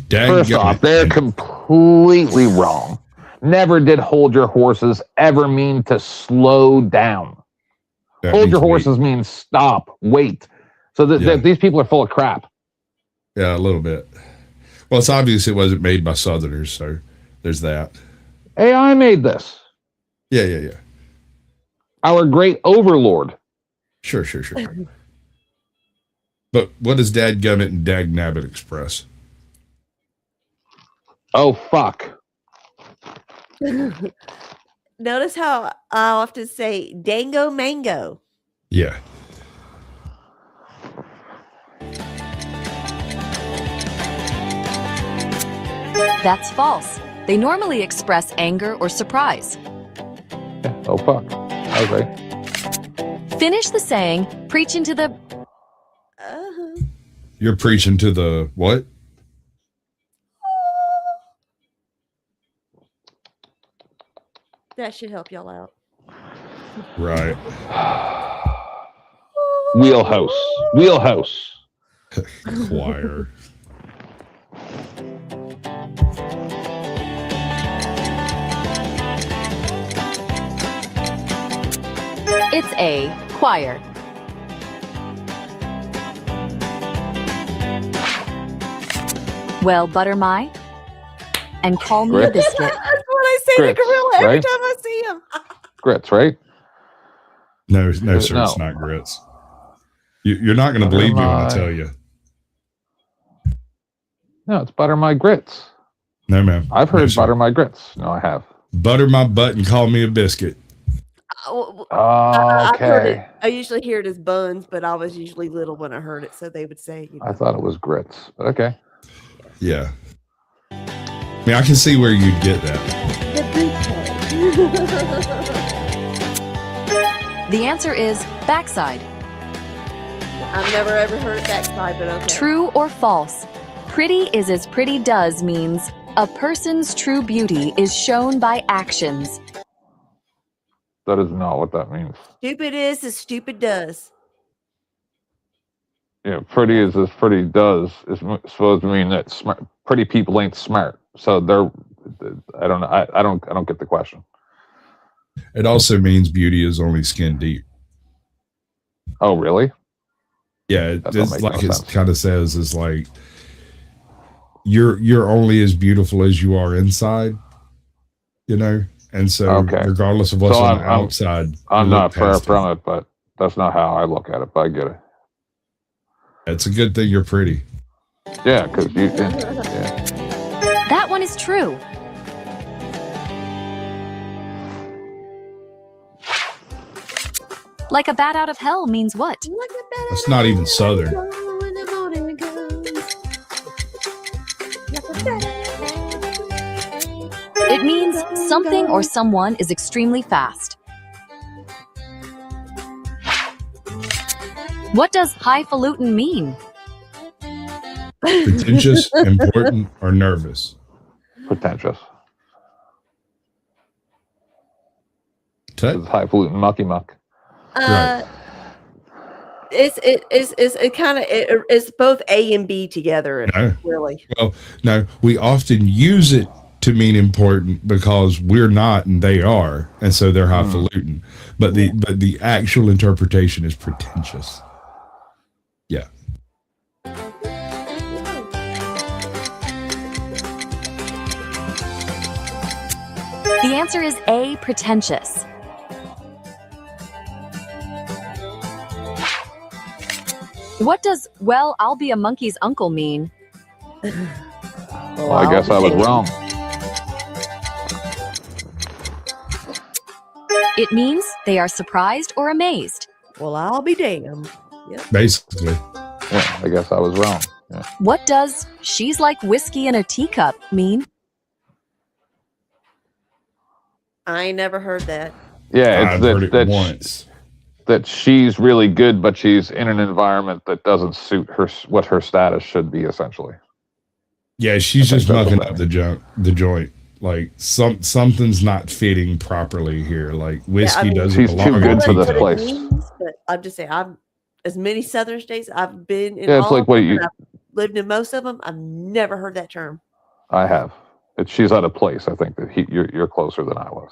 First off, they're completely wrong. Never did hold your horses ever mean to slow down. Hold your horses means stop, wait. So these people are full of crap. Yeah, a little bit. Well, it's obvious it wasn't made by Southerners, so there's that. AI made this. Yeah. Our great overlord. Sure. But what does Dadgummit and Dagnabbit express? Oh, fuck. Notice how I often say dango mango. Yeah. That's false. They normally express anger or surprise. Yeah. Oh, fuck. Okay. Finish the saying, preaching to the... You're preaching to the what? That should help y'all out. Right. Wheelhouse. Choir. It's a choir. Well, butter my and call me a Grits. biscuit. That's what I say Grits, to Gorilla every right? time I see him. Grits, right? No, sir, it's not grits. You're not going to believe me when I tell you. No, it's butter my grits. No, ma'am. I've heard sir. butter my grits. No, I have. Butter my butt and call me a biscuit. I've heard it. Okay. I usually hear it as buns, but I was usually little when I heard it, so they would say, you know. I thought it was grits. But okay. Yeah. I mean, I can see where you'd get that. The answer is backside. I've never ever heard it backside, but okay. True or false? Pretty is as pretty does means a person's true beauty is shown by actions. That is not what that means. Stupid is as stupid does. Yeah, pretty is as pretty does is supposed to mean that smart, pretty people ain't smart. So I don't know. I don't get the question. It also means beauty is only skin deep. Oh, really? Yeah, That don't it's make like no it sense. kind of says is like you're only as beautiful as you are inside, you know. And so, regardless of what's on the outside, I'm you look not far past it. from it, but that's not how I look at it. But I get it. It's a good thing you're pretty. Yeah, because you. Yeah. That one is true. Like a bat out of hell means what? That's not even Southern. It means something or someone is extremely fast. What does highfalutin mean? Pretentious, important, or nervous. Pretentious. Tut. It's highfalutin mucky muck. Right. It's both A and B together. No. Really. Well, no, we often use it to mean important because we're not and they are, and so they're highfalutin. But the actual interpretation is pretentious. Yeah. The answer is A, pretentious. What does, well, I'll be a monkey's uncle mean? Well, I guess I was wrong. It means they are surprised or amazed. Well, I'll be damned. Yep. Basically. Yeah, I guess I was wrong. Yeah. What does "she's like whiskey in a teacup" mean? I ain't never heard that. Yeah, it's I've heard it that once. that she's really good, but she's in an environment that doesn't suit her what her status should be, essentially. Yeah, she's just that's mucking what up the joint. Like something's not fitting properly here. Like whiskey doesn't she's belong. too good for in this teacup. place. Means, but I'm just saying, I've as many Southern states I've been in. Yeah, it's all like of what them, you. and I've lived in most of them. I've never heard that term. I have. She's out of place. I think that you're closer than I was.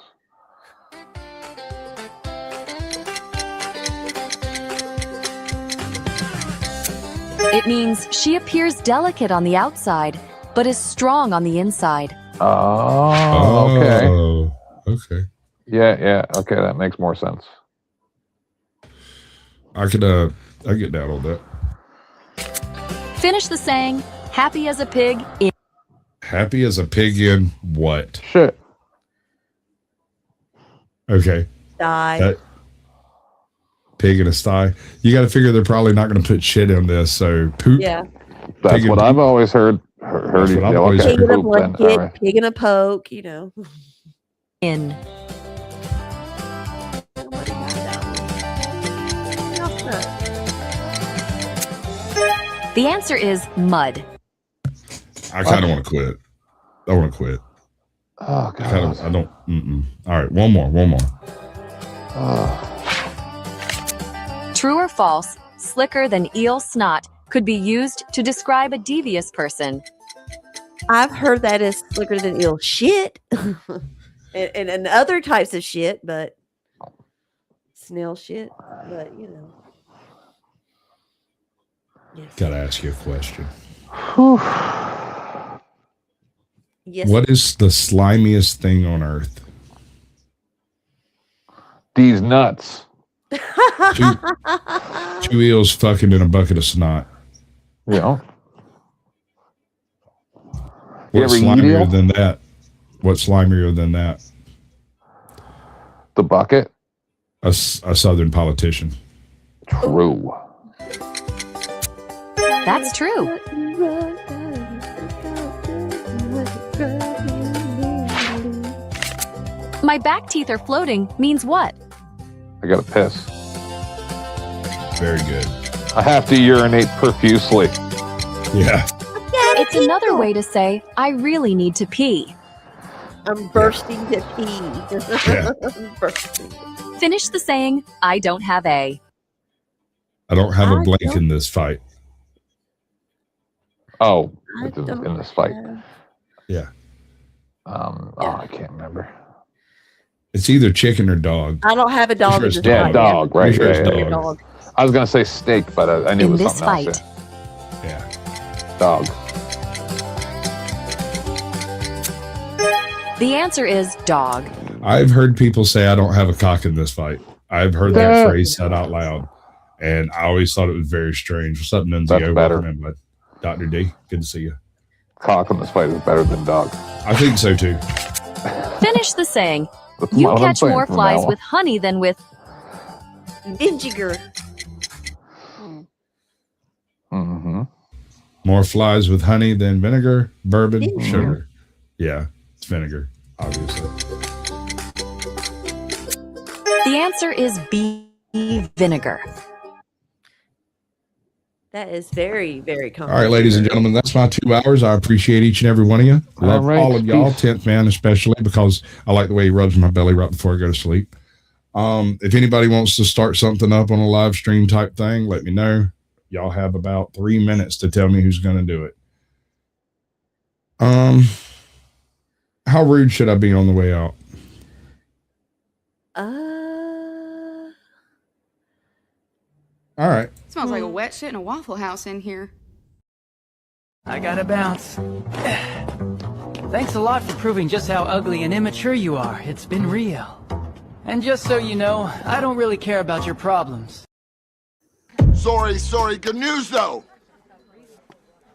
It means she appears delicate on the outside, but is strong on the inside. Oh, okay. Oh, okay. Yeah. Okay, that makes more sense. I get down on that. Finish the saying, happy as a pig in. Happy as a pig in what? Shit. Okay. Die. Pig in a sty. You got to figure they're probably not going to put shit in this. So poop. Yeah. That's what I've always heard. That's what I've always Pig heard. in a blanket, pig in a poke, you know. In. The answer is mud. I kind of want to quit. I want to quit. Oh God. I don't. All right, one more. True or false, slicker than eel snot could be used to describe a devious person. I've heard that is slicker than eel shit. and other types of shit, but snail shit. But you know. Yes. Gotta ask you a question. Yes. What is the slimiest thing on earth? These nuts. Two eels fucking in a bucket of snot. Yeah. What's slimier than that? What's slimier than that? The bucket? A Southern politician. True. That's true. My back teeth are floating means what? I gotta piss. Very good. I have to urinate profusely. Yeah. It's another way to say, I really need to pee. I'm bursting to pee. Yeah. I'm bursting. Finish the saying, I don't have a. I don't have a blank in this fight. Oh, in this fight. Yeah. I can't remember. It's either chicken or dog. I don't have a dog. Sure Yeah, dog, right? Sure Yeah. Dog. I was gonna say steak, but I knew it In was this something else. fight. Yeah. Dog. The answer is dog. I've heard people say I don't have a cock in this fight. I've heard that phrase said out loud, and I always thought it was very strange. What's up, Nunzio? That's better. Welcome in, Dr. D, good to see you. Cock in this fight is better than dog. I think so too. Finish the saying. That's You what I'm catch saying more from flies now on. with honey than with. Vinegar. Mm-hmm. More flies with honey than vinegar, bourbon, sugar. Yeah, it's vinegar, obviously. The answer is B, vinegar. That is very, very common. All right, ladies and gentlemen, that's my 2 hours. I appreciate each and every one of you. Love all of y'all, 10th man especially, because I like the way he rubs my belly right before I go to sleep. If anybody wants to start something up on a live stream type thing, let me know. Y'all have about 3 minutes to tell me who's going to do it. How rude should I be on the way out? All right. Smells like a wet shit in a Waffle House in here. I gotta bounce. Thanks a lot for proving just how ugly and immature you are. It's been real. And just so you know, I don't really care about your problems. Sorry. Good news, though.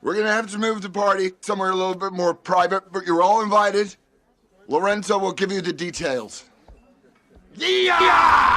We're gonna have to move the party somewhere a little bit more private, but you're all invited. Lorenzo will give you the details. Yeah!